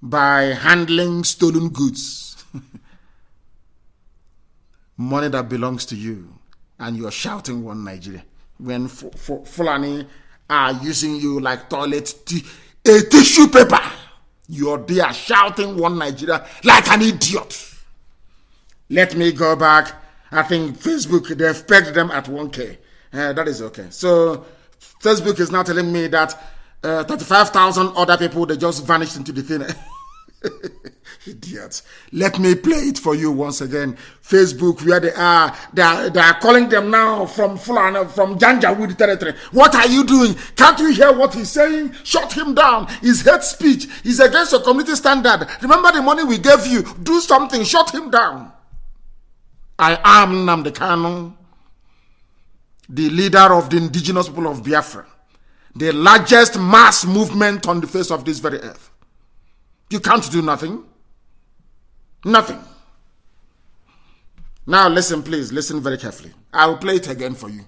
By handling stolen goods. Money that belongs to you. And you're shouting one Nigeria. When Fulani are using you like a tissue paper. You're there shouting one Nigeria like an idiot. Let me go back. I think Facebook, they've pegged them at 1K. That is okay. So Facebook is now telling me that 35,000 other people, they just vanished into the thing. Idiots. Let me play it for you once again. Facebook, where they are calling them now from Fulani, from Janjaweed territory. What are you doing? Can't you hear what he's saying? Shut him down. It's hate speech. It's against your community standard. Remember the money we gave you. Do something. Shut him down. I am Nnamdi Kanu, the leader of the indigenous people of Biafra, the largest mass movement on the face of this very earth. You can't do nothing. Nothing. Now listen, please. Listen very carefully. I will play it again for you,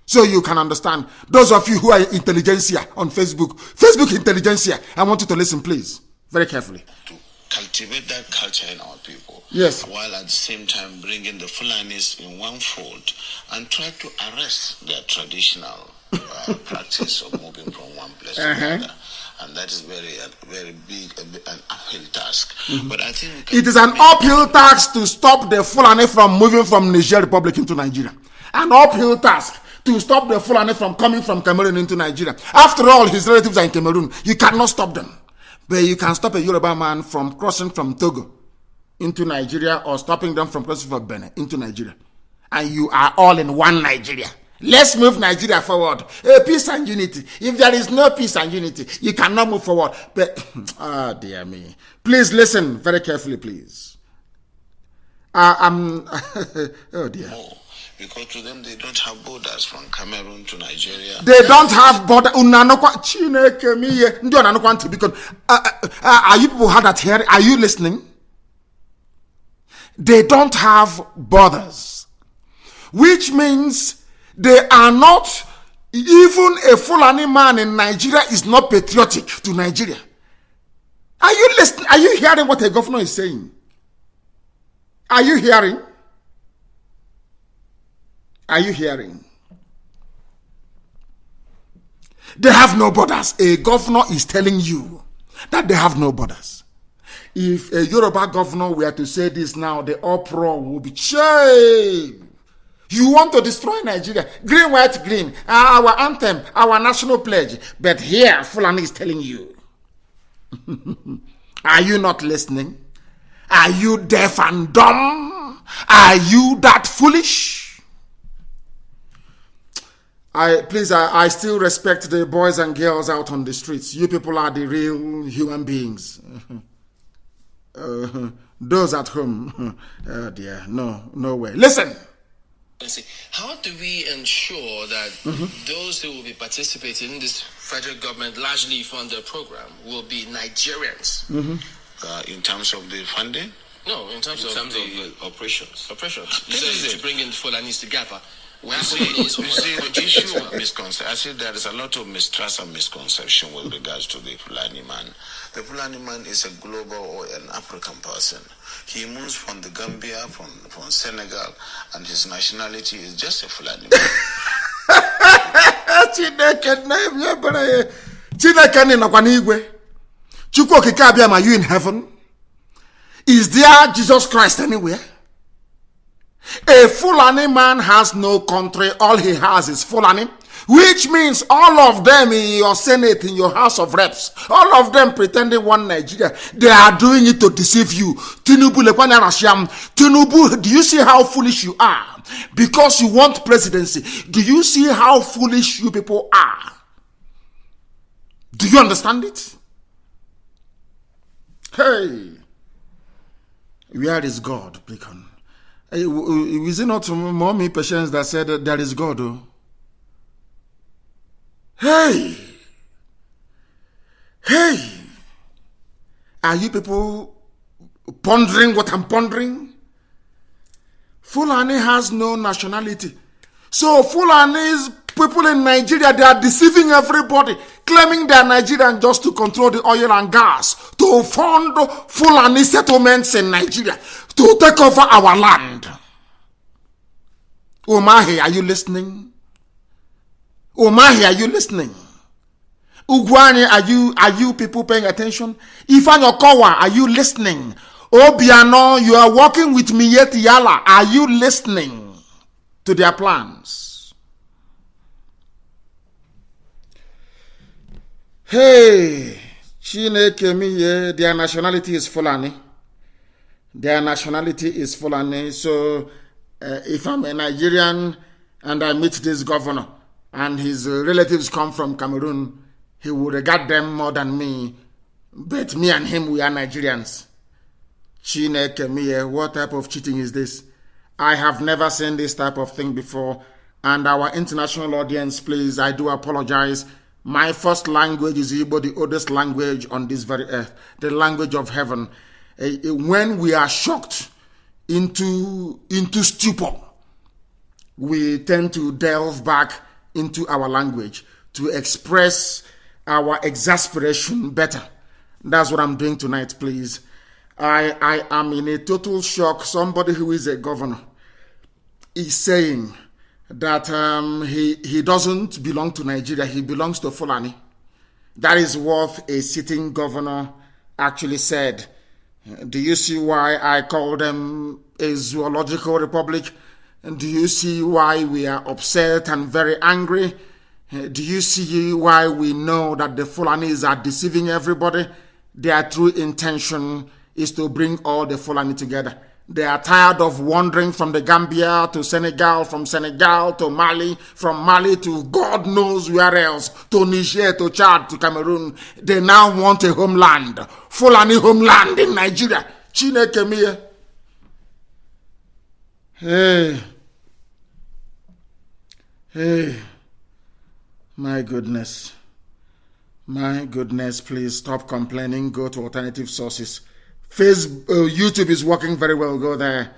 so you can understand. Those of you who are intelligentsia on Facebook, Facebook intelligentsia, I want you to listen, please, very carefully. To cultivate that culture in our people. Yes. While at the same time bringing the Fulanis in one fold and try to arrest their traditional practice of moving from one place to another. And that is very big, an uphill task. But I think it is an uphill task to stop the Fulani from moving from Niger Republic into Nigeria. An uphill task to stop the Fulani from coming from Cameroon into Nigeria. After all, his relatives are in Cameroon. You cannot stop them. But you can stop a Yoruba man from crossing from Togo into Nigeria, or stopping them from crossing from Benin into Nigeria. And you are all in one Nigeria. Let's move Nigeria forward. Peace and unity. If there is no peace and unity, you cannot move forward. But, dear me. Please listen very carefully, please. Oh, dear. Because to them, they don't have borders from Cameroon to Nigeria. They don't have border. Are you people hard at hearing? Are you listening? They don't have borders. Which means they are not, even a Fulani man in Nigeria is not patriotic to Nigeria. Are you listening? Are you hearing what a governor is saying? Are you hearing? Are you hearing? They have no borders. A governor is telling you that they have no borders. If a Yoruba governor were to say this now, the uproar will be changed. You want to destroy Nigeria. Green, white, green. Our anthem, our national pledge. But here, Fulani is telling you. Are you not listening? Are you deaf and dumb? Are you that foolish? I still respect the boys and girls out on the streets. You people are the real human beings. Those at home, oh dear, no way. Listen. How do we ensure that those who will be participating in this federal government largely funded program will be Nigerians? In terms of the funding? No, in terms of the operations. You said to bring in the Fulanis together. You see, the issue of misconception, I said there is a lot of mistrust and misconception with regards to the Fulani man. The Fulani man is a global or an African person. He moves from the Gambia, from Senegal, and his nationality is just a Fulani man. Are you in heaven? Is there Jesus Christ anywhere? A Fulani man has no country. All he has is Fulani, which means all of them in your Senate, in your House of Reps, all of them pretending one Nigeria. They are doing it to deceive you. Tinubu, do you see how foolish you are? Because you want presidency. Do you see how foolish you people are? Do you understand it? Hey, where is God, Bacon? Is it not mommy Patience that said that there is God? Oh? Hey, are you people pondering what I'm pondering? Fulani has no nationality. So Fulani's people in Nigeria, they are deceiving everybody, claiming they are Nigerian just to control the oil and gas, to fund Fulani settlements in Nigeria, to take over our land. Umahi, are you listening? Umahi, are you listening? Ugwani, are you people paying attention? Ifan Okowa, are you listening? Obiano, you are working with Miyetti Yala. Are you listening to their plans? Hey, Chineke miye, their nationality is Fulani. Their nationality is Fulani. So if I'm a Nigerian and I meet this governor and his relatives come from Cameroon, he will regard them more than me. But me and him, we are Nigerians. Chineke miye, what type of cheating is this? I have never seen this type of thing before. And our international audience, please, I do apologize. My first language is Igbo, the oldest language on this very earth, the language of heaven. When we are shocked into stupor, we tend to delve back into our language to express our exasperation better. That's what I'm doing tonight, please. I am in a total shock. Somebody who is a governor is saying that he doesn't belong to Nigeria. He belongs to Fulani. That is what a sitting governor actually said. Do you see why I call them a zoological republic? Do you see why we are upset and very angry? Do you see why we know that the Fulanis are deceiving everybody? Their true intention is to bring all the Fulani together. They are tired of wandering from the Gambia to Senegal, from Senegal to Mali, from Mali to God knows where else, to Niger, to Chad, to Cameroon. They now want a homeland, Fulani homeland in Nigeria. Chineke miye. Hey, my goodness, please stop complaining, go to alternative sources. YouTube is working very well, go there.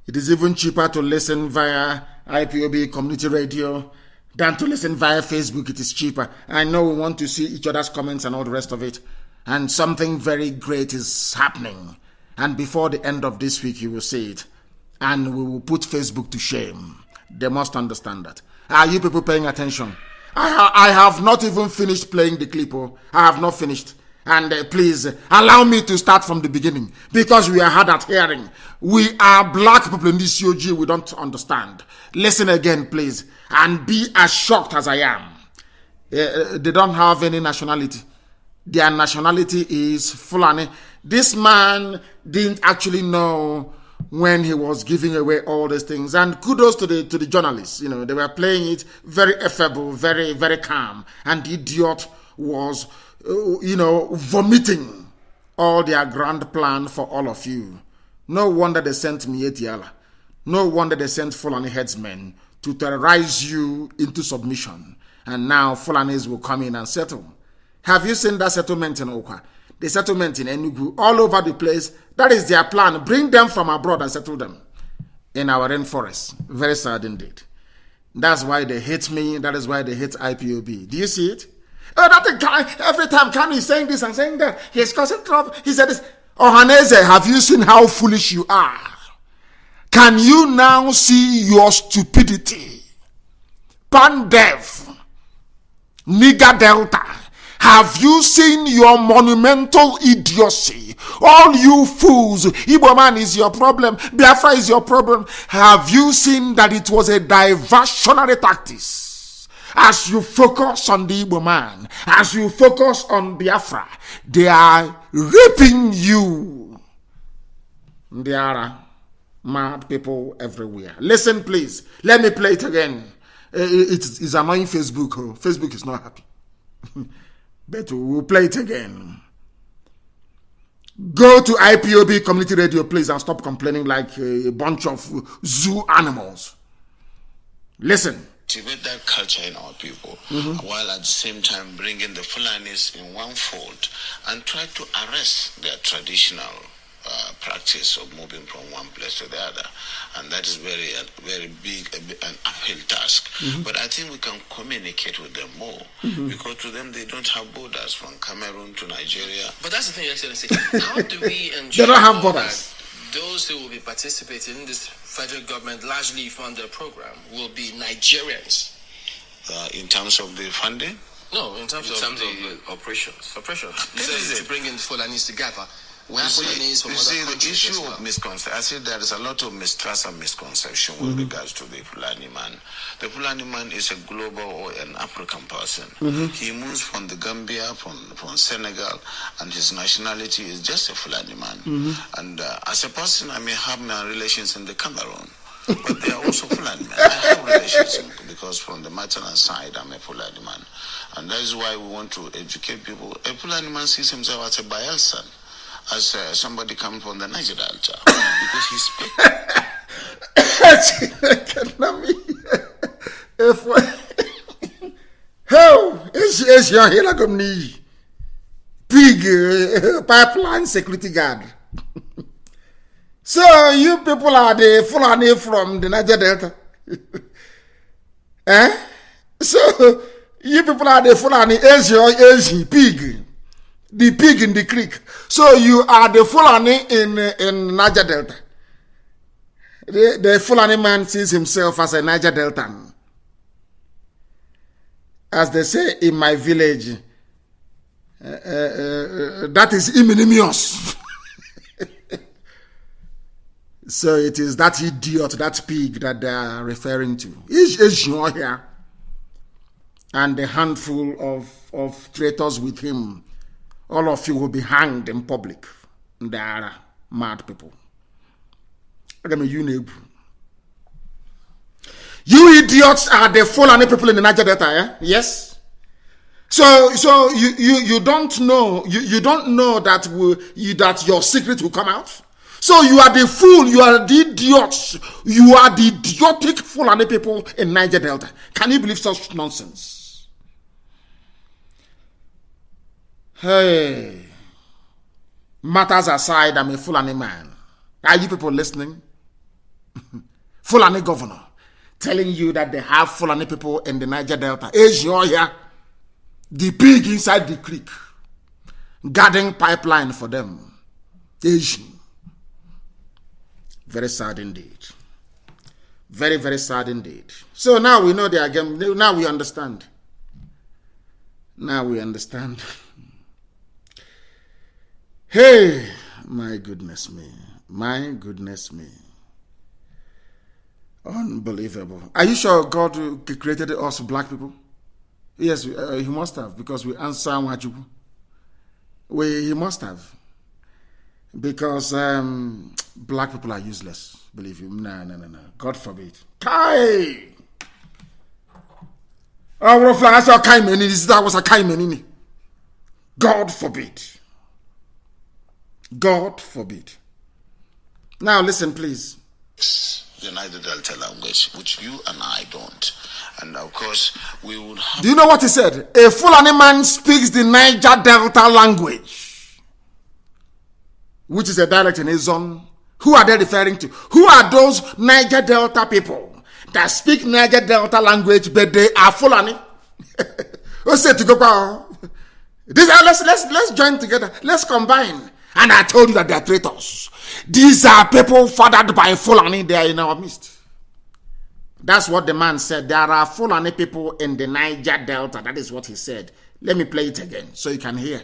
It is even cheaper to listen via IPOB community radio than to listen via Facebook. It is cheaper. I know we want to see each other's comments and all the rest of it. And something very great is happening. And before the end of this week, you will see it. And we will put Facebook to shame. They must understand that. Are you people paying attention? I have not even finished playing the clip. I have not finished. And please allow me to start from the beginning because we are hard at hearing. We are black people in this COG. We don't understand. Listen again, please, and be as shocked as I am. They don't have any nationality. Their nationality is Fulani. This man didn't actually know when he was giving away all these things. And kudos to the journalists. You know, they were playing it very affable, very, very calm. And the idiot was vomiting all their grand plan for all of you. No wonder they sent Miyetti Yala. No wonder they sent Fulani headsmen to terrorize you into submission. And now Fulanis will come in and settle. Have you seen that settlement in Okwa? The settlement in Enugu, all over the place. That is their plan. Bring them from abroad and settle them in our rainforest. Very sad indeed. That's why they hate me. That is why they hate IPOB. Do you see it? Every time Kanu is saying this and saying that, he's causing trouble. He said this. Ohaneze, have you seen how foolish you are? Can you now see your stupidity? Pandev, Niger Delta, have you seen your monumental idiocy? All you fools, Igbo man is your problem, Biafra is your problem. Have you seen that it was a diversionary tactics? As you focus on the Igbo man, as you focus on Biafra, they are raping you. There are mad people everywhere. Listen, please. Let me play it again. It's annoying Facebook. Oh. Facebook is not happy. But we'll play it again. Go to IPOB community radio, please, and stop complaining like a bunch of zoo animals. Listen. Cultivate that culture in our people, while at the same time bringing the Fulanis in one fold and try to arrest their traditional practice of moving from one place to the other. And that is very big, an uphill task. But I think we can communicate with them more because to them they don't have borders from Cameroon to Nigeria. But that's the thing, Excellency. How do we ensure they don't have borders? Those who will be participating in this federal government largely funded program will be Nigerians? In terms of the funding? No, in terms of the operations. You said to bring in Fulanis together. Well, You see, the issue of misconception, I said there is a lot of mistrust and misconception with regards to the Fulani man. The Fulani man is a global or an African person. He moves from the Gambia, from Senegal, and his nationality is just a Fulani man. And as a person, I may have my relations in the Cameroon, but they are also Fulani men. I have relations because from the maternal side, I'm a Fulani man. And that is why we want to educate people. A Fulani man sees himself as a Bayelsan, as somebody coming from the Niger Delta, because he speaks. Hell, it's your Hilagomni pig pipeline security guard. So you people are the Fulani from the Niger Delta. Eh? So you people are the Fulani Asia pig. The pig in the creek. So you are the Fulani in Niger Delta. The Fulani man sees himself as a Niger Deltan. As they say in my village, that is ignominious. So it is that idiot, that pig that they are referring to. Is here. And a handful of traitors with him. All of you will be hanged in public. They are mad people. You idiots are the Fulani people in the Niger Delta, eh? Yes. So you don't know you don't know that that your secret will come out. So you are the fool. You are the idiots. You are the idiotic Fulani people in Niger Delta. Can you believe such nonsense? Hey, matters aside, I'm a Fulani man. Are you people listening? Fulani governor telling you that they have Fulani people in the Niger Delta. Asia, the pig inside the creek, guarding pipeline for them. Asian. Very sad indeed. Very, very sad indeed. So now we know they are again. Now we understand. Now we understand. Hey, my goodness me. My goodness me. Unbelievable. Are you sure God created us black people? Yes, he must have, because we answer Wajubu. He must have. Because black people are useless. Believe you. No. God forbid. Kai! That was a Kai. God forbid. God forbid. Now listen, please. The Niger Delta language, which you and I don't. And of course, we would have... Do you know what he said? A Fulani man speaks the Niger Delta language, which is a dialect in his zone. Who are they referring to? Who are those Niger Delta people that speak Niger Delta language, but they are Fulani? Let's join together. Let's combine. And I told you that they are traitors. These are people fathered by Fulani. They are in our midst. That's what the man said. There are Fulani people in the Niger Delta. That is what he said. Let me play it again so you can hear.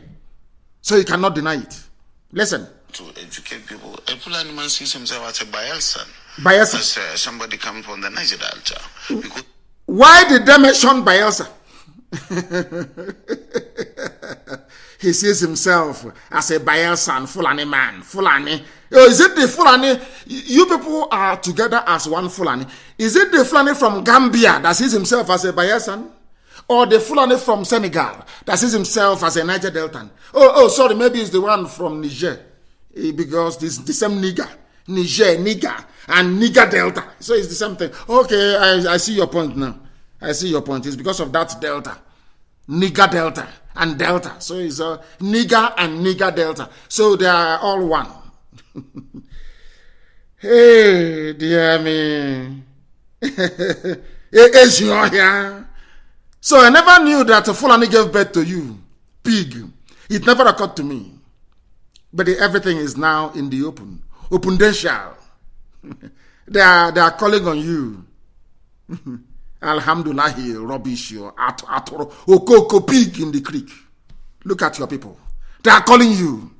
So you cannot deny it. Listen. To educate people, a Fulani man sees himself as a Bayelsan. Bayelsa. As somebody coming from the Niger Delta. Because... Why did they mention Bayelsa? He sees himself as a Bayelsan Fulani man. Fulani. Is it the Fulani? You people are together as one Fulani. Is it the Fulani from Gambia that sees himself as a Bayelsan? Or the Fulani from Senegal that sees himself as a Niger Deltan? Oh, sorry, maybe it's the one from Niger. Because it's the same nigger. Niger, nigger, and Niger Delta. So it's the same thing. Okay, I see your point now. I see your point. It's because of that Delta. Nigger Delta and Delta. So it's nigger and nigger Delta. So they are all one. Hey, dear me. So I never knew that Fulani gave birth to you. Pig. It never occurred to me. But everything is now in the open. Opendential. They are calling on you. Alhamdulillah, rubbish, okoko pig in the creek. Look at your people. They are calling you.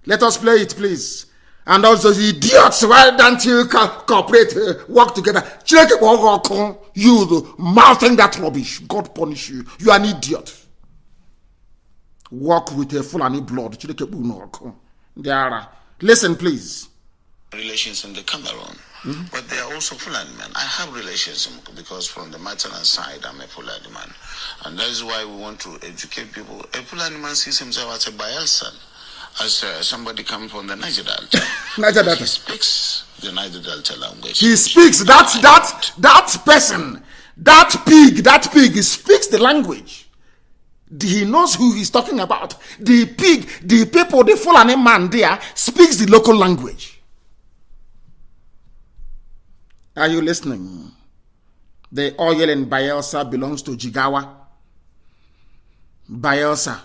Let us play it, please. And also the idiots, why don't you cooperate, work together? You mouthing that rubbish. God punish you. You are an idiot. Walk with a Fulani blood. Listen, please. Relations in the Cameroon, but they are also Fulani men. I have relations because from the maternal side, I'm a Fulani man. And that is why we want to educate people. A Fulani man sees himself as a Bayelsan, as somebody coming from the Niger Delta. Niger Delta. He speaks the Niger Delta language. He speaks, that person, that pig speaks the language. He knows who he's talking about. The pig, the people, the Fulani man there speaks the local language. Are you listening? The oil in Bayelsa belongs to Jigawa. Bayelsa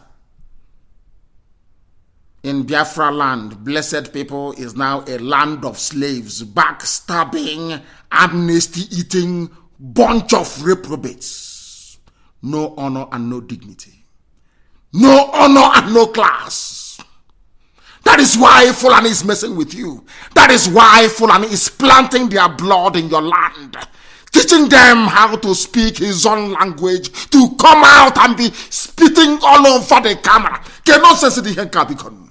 in Biafra land, blessed people, is now a land of slaves, backstabbing, amnesty-eating bunch of reprobates. No honor and no dignity. No honor and no class. That is why Fulani is messing with you. That is why Fulani is planting their blood in your land. Teaching them how to speak his own language, to come out and be spitting all over the camera. Cannot sense the Henkabikon.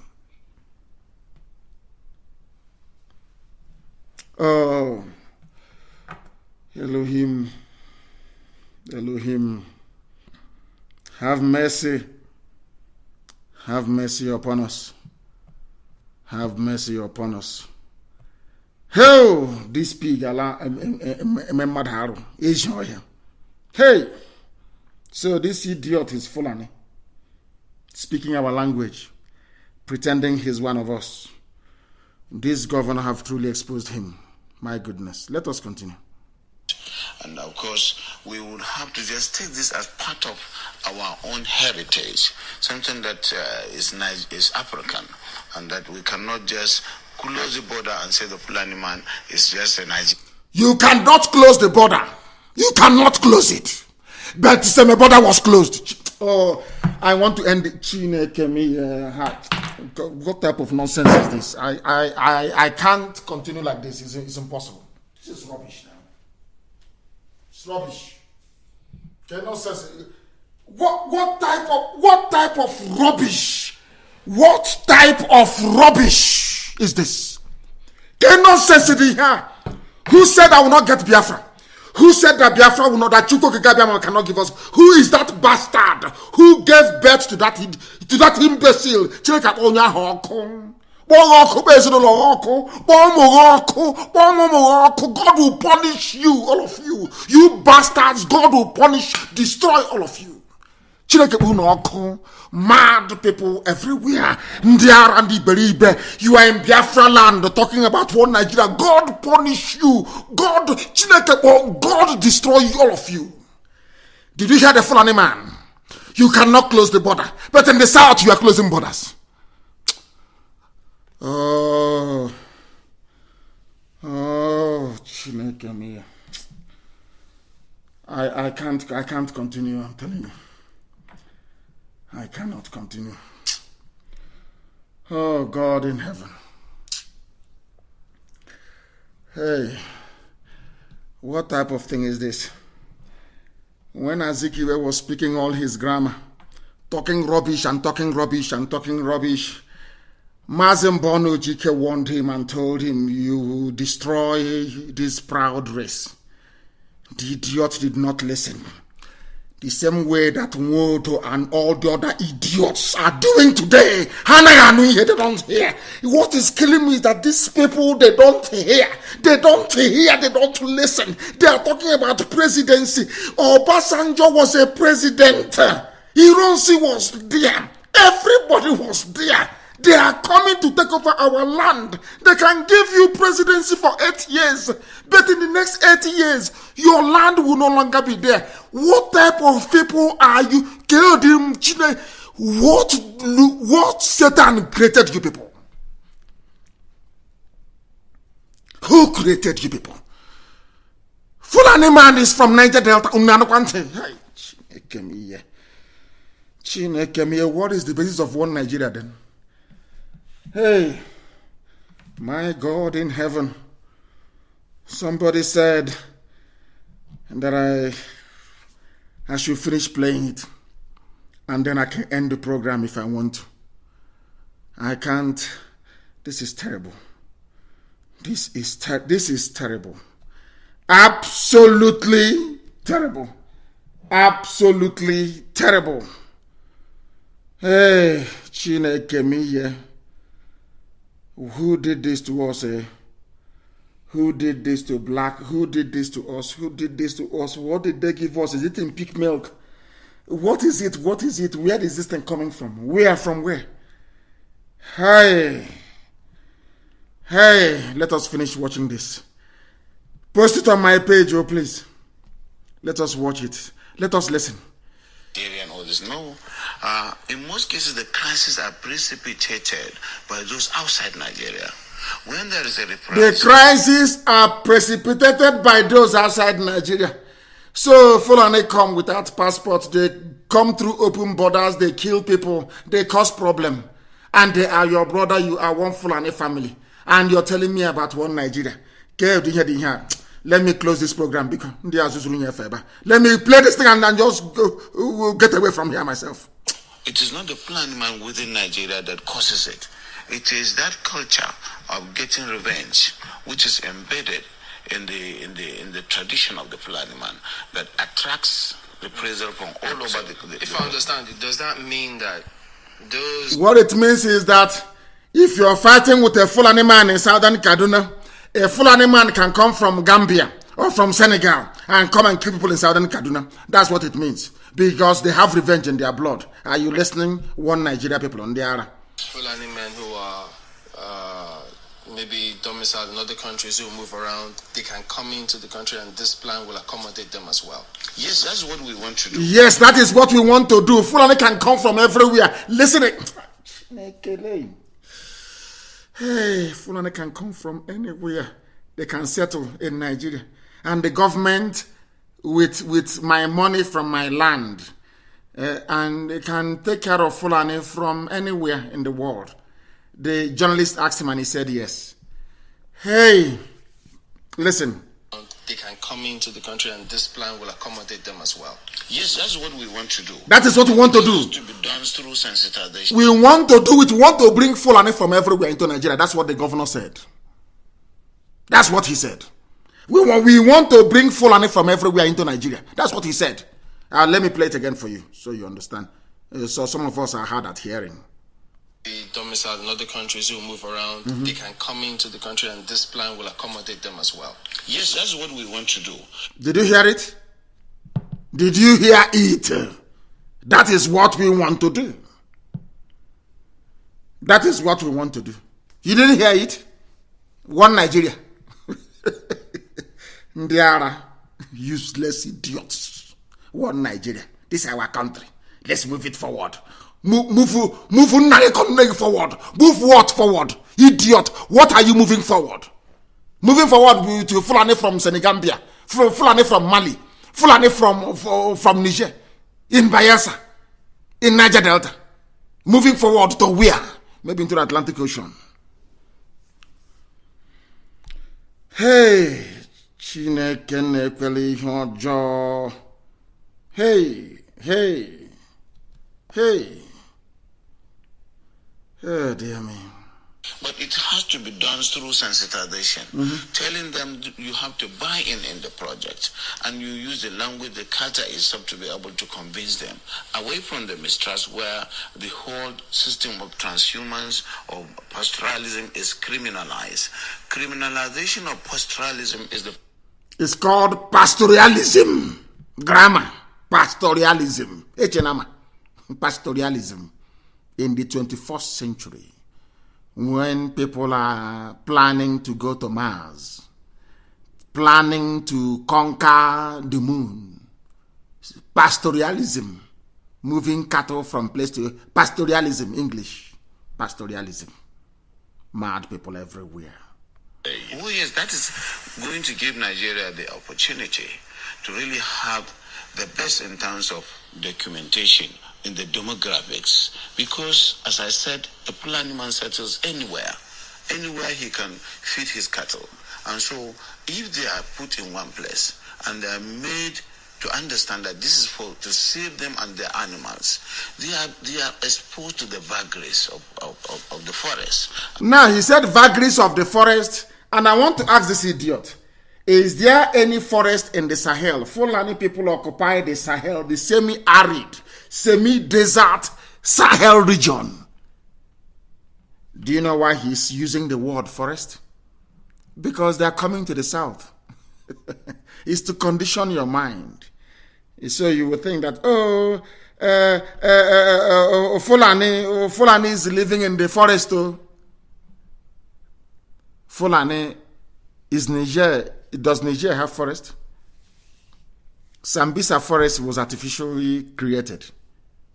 Oh, Elohim, Elohim, have mercy. Have mercy upon us. Have mercy upon us. Oh, this pig, hey, so this idiot is Fulani, speaking our language, pretending he's one of us. This governor have truly exposed him. My goodness. Let us continue. And of course, we would have to just take this as part of our own heritage, something that is African, and that we cannot just close the border and say the Fulani man is just a Nigerian. You cannot close the border. You cannot close it. But the border was closed. Oh, I want to end it. What type of nonsense is this? I can't continue like this. It's impossible. This is rubbish now. It's rubbish. Okay, nonsense. What type of rubbish? What type of rubbish is this? Okay, nonsense here. Who said I will not get Biafra? Who said that Biafra will not, that Chuko Kagabiama cannot give us? Who is that bastard who gave birth to that imbecile? God will punish you, all of you. You bastards, God will punish, destroy all of you. Mad people everywhere. You are in Biafra land talking about one Nigeria. God punish you. God destroy all of you. Did you hear the Fulani man? You cannot close the border. But in the south, you are closing borders. Oh, Chineke me. I can't continue, I'm telling you. I cannot continue. Oh, God in heaven. Hey, what type of thing is this? When Azikiwe was speaking all his grammar, talking rubbish, Mazi Nnamdi warned him and told him, you destroy this proud race. The idiot did not listen. The same way that Nwodo and all the other idiots are doing today. They don't hear. What is killing me is that these people, they don't hear. They don't listen. They are talking about presidency. Obasanjo was a president. Ironsi was there. Everybody was there. They are coming to take over our land. They can give you presidency for 8 years. But in the next 8 years, your land will no longer be there. What type of people are you? What Satan created you people? Who created you people? Fulani man is from Niger Delta. What is the basis of one Nigeria then? Hey, my God in heaven. Somebody said that I should finish playing it and then I can end the program if I want to. I can't. This is terrible. This is terrible. Absolutely terrible. Absolutely terrible. Hey, Chineke miye. Who did this to us, eh? Who did this to black? Who did this to us? Who did this to us? What did they give us? Is it in pig milk? What is it? What is it? Where is this thing coming from? Where? From where? Hey, let us finish watching this. Post it on my page, oh please. Let us watch it. Let us listen. And all this. No, in most cases, the crises are precipitated by those outside Nigeria. When there is a referendum, the crises are precipitated by those outside Nigeria. So Fulani come without passports, they come through open borders, they kill people, they cause problem. And they are your brother, you are one Fulani family. And you're telling me about one Nigeria. Let me close this program because let me play this thing and just get away from here myself. It is not the Fulani man within Nigeria that causes it. It is that culture of getting revenge, which is embedded in the tradition of the Fulani man, that attracts reprisal from all over the If I understand it, does that mean that those... What it means is that if you're fighting with a Fulani man in southern Kaduna, a Fulani man can come from Gambia or from Senegal and come and kill people in southern Kaduna. That's what it means. Because they have revenge in their blood. Are you listening? One Nigeria people on there. Fulani men who are maybe domiciled in other countries who move around, they can come into the country and this plan will accommodate them as well. Yes, that's what we want to do. Yes, that is what we want to do. Fulani can come from everywhere. Listen. Hey, Fulani can come from anywhere. They can settle in Nigeria. And the government, with my money from my land, and they can take care of Fulani from anywhere in the world. The journalist asked him and he said yes. Hey, listen. They can come into the country and this plan will accommodate them as well. Yes, that's what we want to do. That is what we want to do. To be done through sensitization. We want to do it. We want to bring Fulani from everywhere into Nigeria. That's what the governor said. That's what he said. We want to bring Fulani from everywhere into Nigeria. That's what he said. Let me play it again for you so you understand. So some of us are hard at hearing. The domiciled in other countries who move around, they can come into the country and this plan will accommodate them as well. Yes, that's what we want to do. Did you hear it? Did you hear it? That is what we want to do. That is what we want to do. You didn't hear it? One Nigeria. They are useless idiots. One Nigeria. This is our country. Let's move it forward. Move forward. Move what forward? Idiot. What are you moving forward? Moving forward to Fulani from Senegambia, Fulani from Mali, Fulani from Niger, in Bayelsa, in Niger Delta. Moving forward to where? Maybe into the Atlantic Ocean. Hey, Chineke nekwele ihe ọjọọ. Hey. Oh, dear me. But it has to be done through sensitization, telling them you have to buy in the project, and you use the language, the culture itself to be able to convince them, away from the mistrust where the whole system of transhumance or pastoralism is criminalized. Criminalization of pastoralism is It's called pastoralism. Grammar. Pastoralism. Pastoralism in the 21st century, when people are planning to go to Mars, planning to conquer the moon. Pastoralism, moving cattle from place to pastoralism, English. Pastoralism. Mad people everywhere. Oh yes, that is going to give Nigeria the opportunity to really have the best in terms of documentation in the demographics, because, as I said, a Fulani man settles anywhere he can feed his cattle. And so if they are put in one place and they are made to understand that this is to save them and their animals, they are exposed to the vagaries of the forest. Now, he said vagaries of the forest, and I want to ask this idiot, is there any forest in the Sahel? Fulani people occupy the Sahel, the semi-arid, semi-desert Sahel region. Do you know why he's using the word forest? Because they are coming to the south. It's to condition your mind. So you would think that, Fulani is living in the forest. Fulani is Niger. Does Niger have forest? Sambisa forest was artificially created.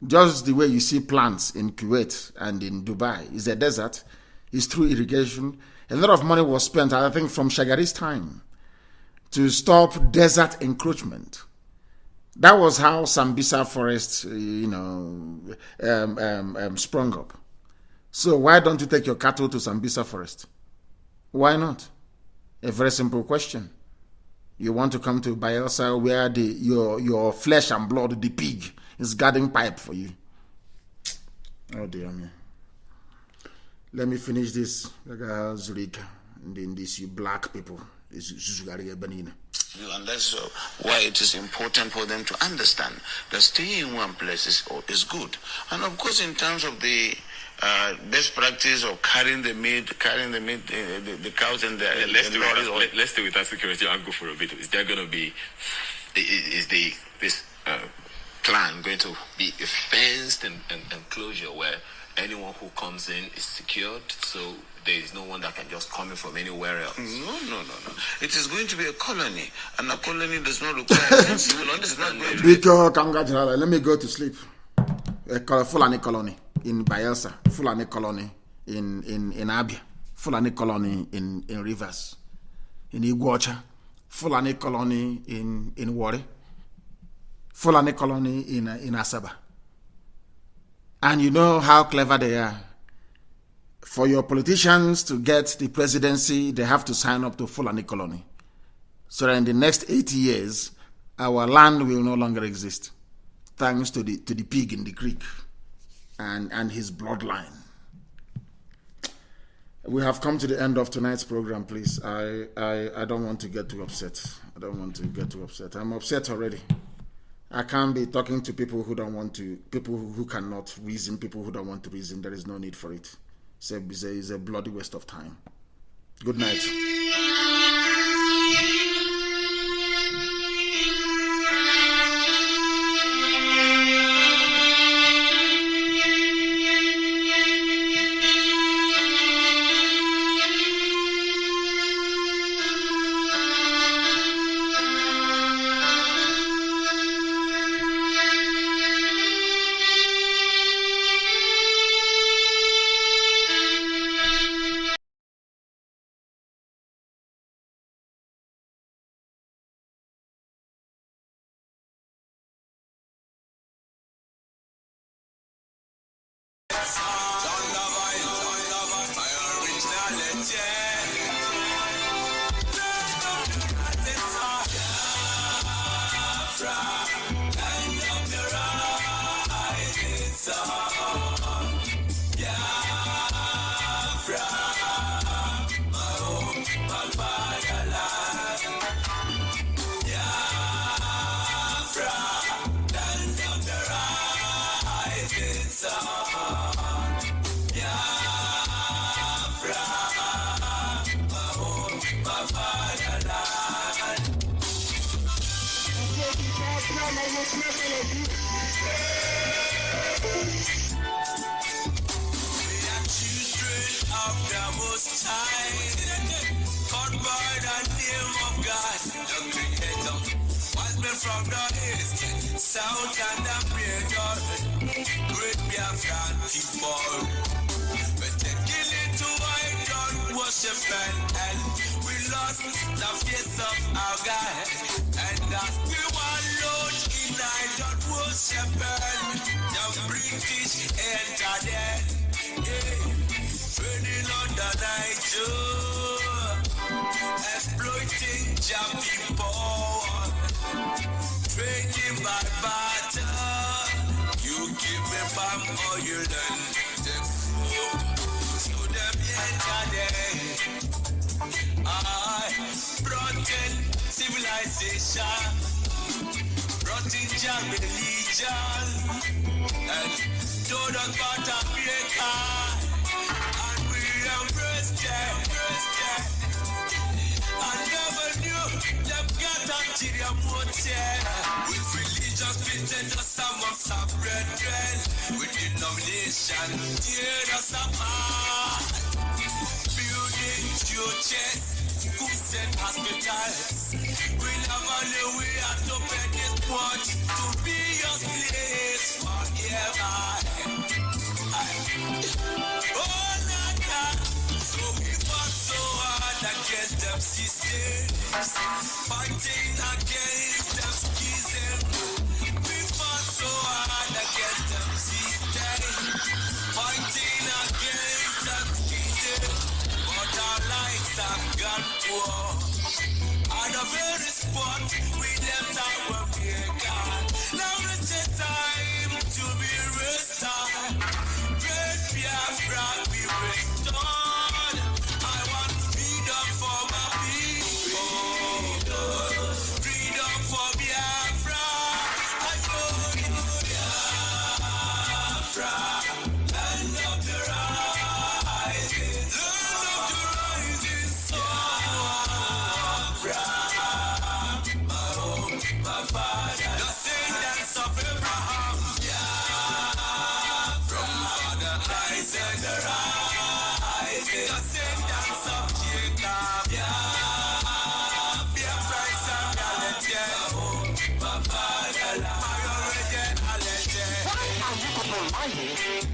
Just the way you see plants in Kuwait and in Dubai is a desert. It's through irrigation. A lot of money was spent, I think, from Shagari's time to stop desert encroachment. That was how Sambisa forest, sprung up. So why don't you take your cattle to Sambisa forest? Why not? A very simple question. You want to come to Bielsa where your flesh and blood, the pig, is guarding pipe for you. Oh dear me. Let me finish this. Zurich, and then these you black people. And that's why it is important for them to understand that staying in one place is good. And of course, in terms of the best practice of carrying the cows and the let's stay with that security angle for a bit. Is there going to be this plan going to be a fenced enclosure where anyone who comes in is secured, so there is no one that can just come in from anywhere else? No. It is going to be a colony, and a colony does not require fence. You will understand. Let me go to sleep. A Fulani colony in Bayelsa, Fulani colony in Abia, Fulani colony in Rivers, in Iguacha, Fulani colony in Wari, Fulani colony in Asaba. And you know how clever they are. For your politicians to get the presidency, they have to sign up to Fulani colony. So that in the next 80 years, our land will no longer exist, thanks to the pig in the creek and his bloodline. We have come to the end of tonight's program, please. I don't want to get too upset. I'm upset already. I can't be talking to people who don't want to, people who cannot reason, people who don't want to reason. There is no need for it. It's a bloody waste of time. Good night. From the east, south and the middle, great Biafra people. We're taking it to idol worship and we lost the face of our God. And we want Lord in idol worship and British enter there. Training on the night, exploiting job people, trading by barter. You give me palm oil and take food, so them enter there. I brought in civilization, brought in job religion, and told us about America, and we embraced them. I never knew them got ulterior motive. With religious pretenders, some of some brethren, with denomination, tear us apart. Building churches, schools and hospitals. We never knew we had to pay this much to be your place forever. Oh, Nana, so we fought so hard against them systems, fighting against them schisms. We fought so hard against them systems, fighting against them schisms. But our lives have gone poor. At the very spot we left our maker. Now it's the time to be restored. Great Biafra be restored. I want freedom for my people. Freedom for Biafra. I know Biafra. Land of the rising. Land of the rising sun. My home, my father. The descendants of Abraham. From Father Isaac, the rising. Descendants of Jacob. Biafra is a reality. My home, my father. My originality.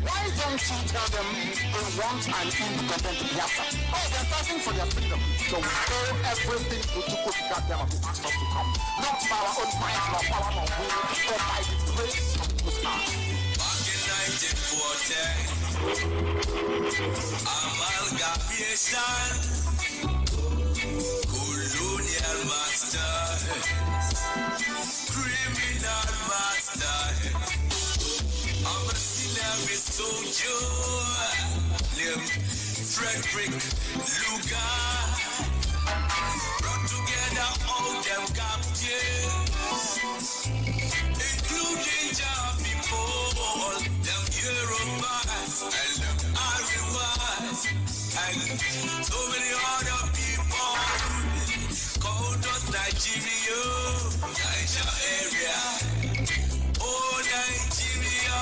Why don't you tell them they want an independent Biafra? Oh, they're fighting for their freedom. So we do everything to put that them and to ask us to come. Not by our own might, nor power, nor will, but by the grace of the God. Back in 1940, amalgamation, colonial master, criminal master. I'm a sinner soldier named Frederick Lugar. Brought together all them captives, including Jah people, them Yorubas and them Arivas, and so many other people called us Nigeria, Niger area. Oh, Nigeria,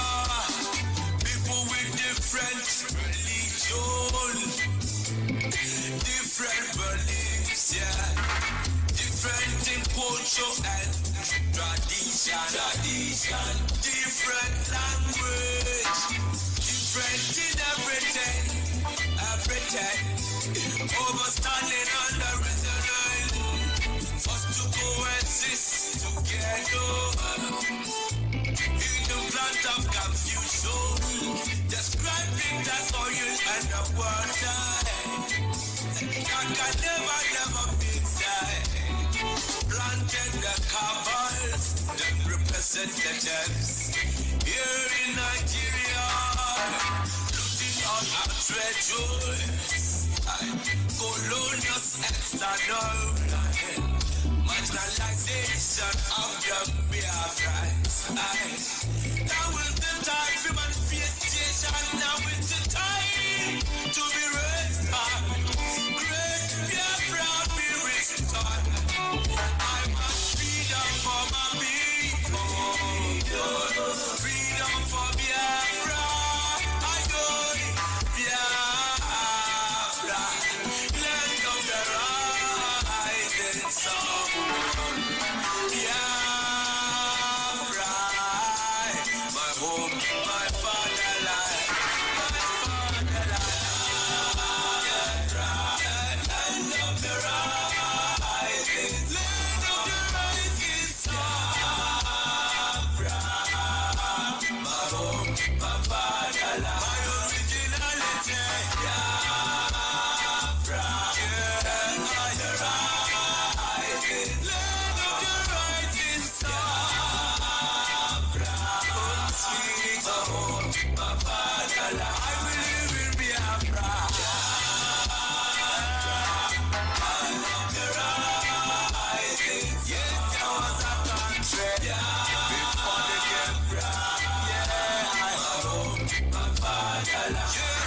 people with different religion, different beliefs, yeah, different in culture and tradition, different language, different in everything, overstanding under reason, forced to coexist together. In the plant of confusion, describing the soil and the water, that can never mix. Planted the cabals, the representatives here in Nigeria, looting on our treasures, colonial external, marginalization of the Biafrans. Now is the time for manifestation. Now is the time to be restored. Great Biafra be restored. I want freedom for my people. Freedom for Biafra. I know Biafra. Land of the rising sun. Biafra, my home, my father. fatherland, my originality. Biafra, yeah, my rising, land of the rising sun. Biafra, sweet home, my fatherland. I believe in Biafra. Land of the rising, yes, there was a country before they came from. Yeah, I hope my fatherland.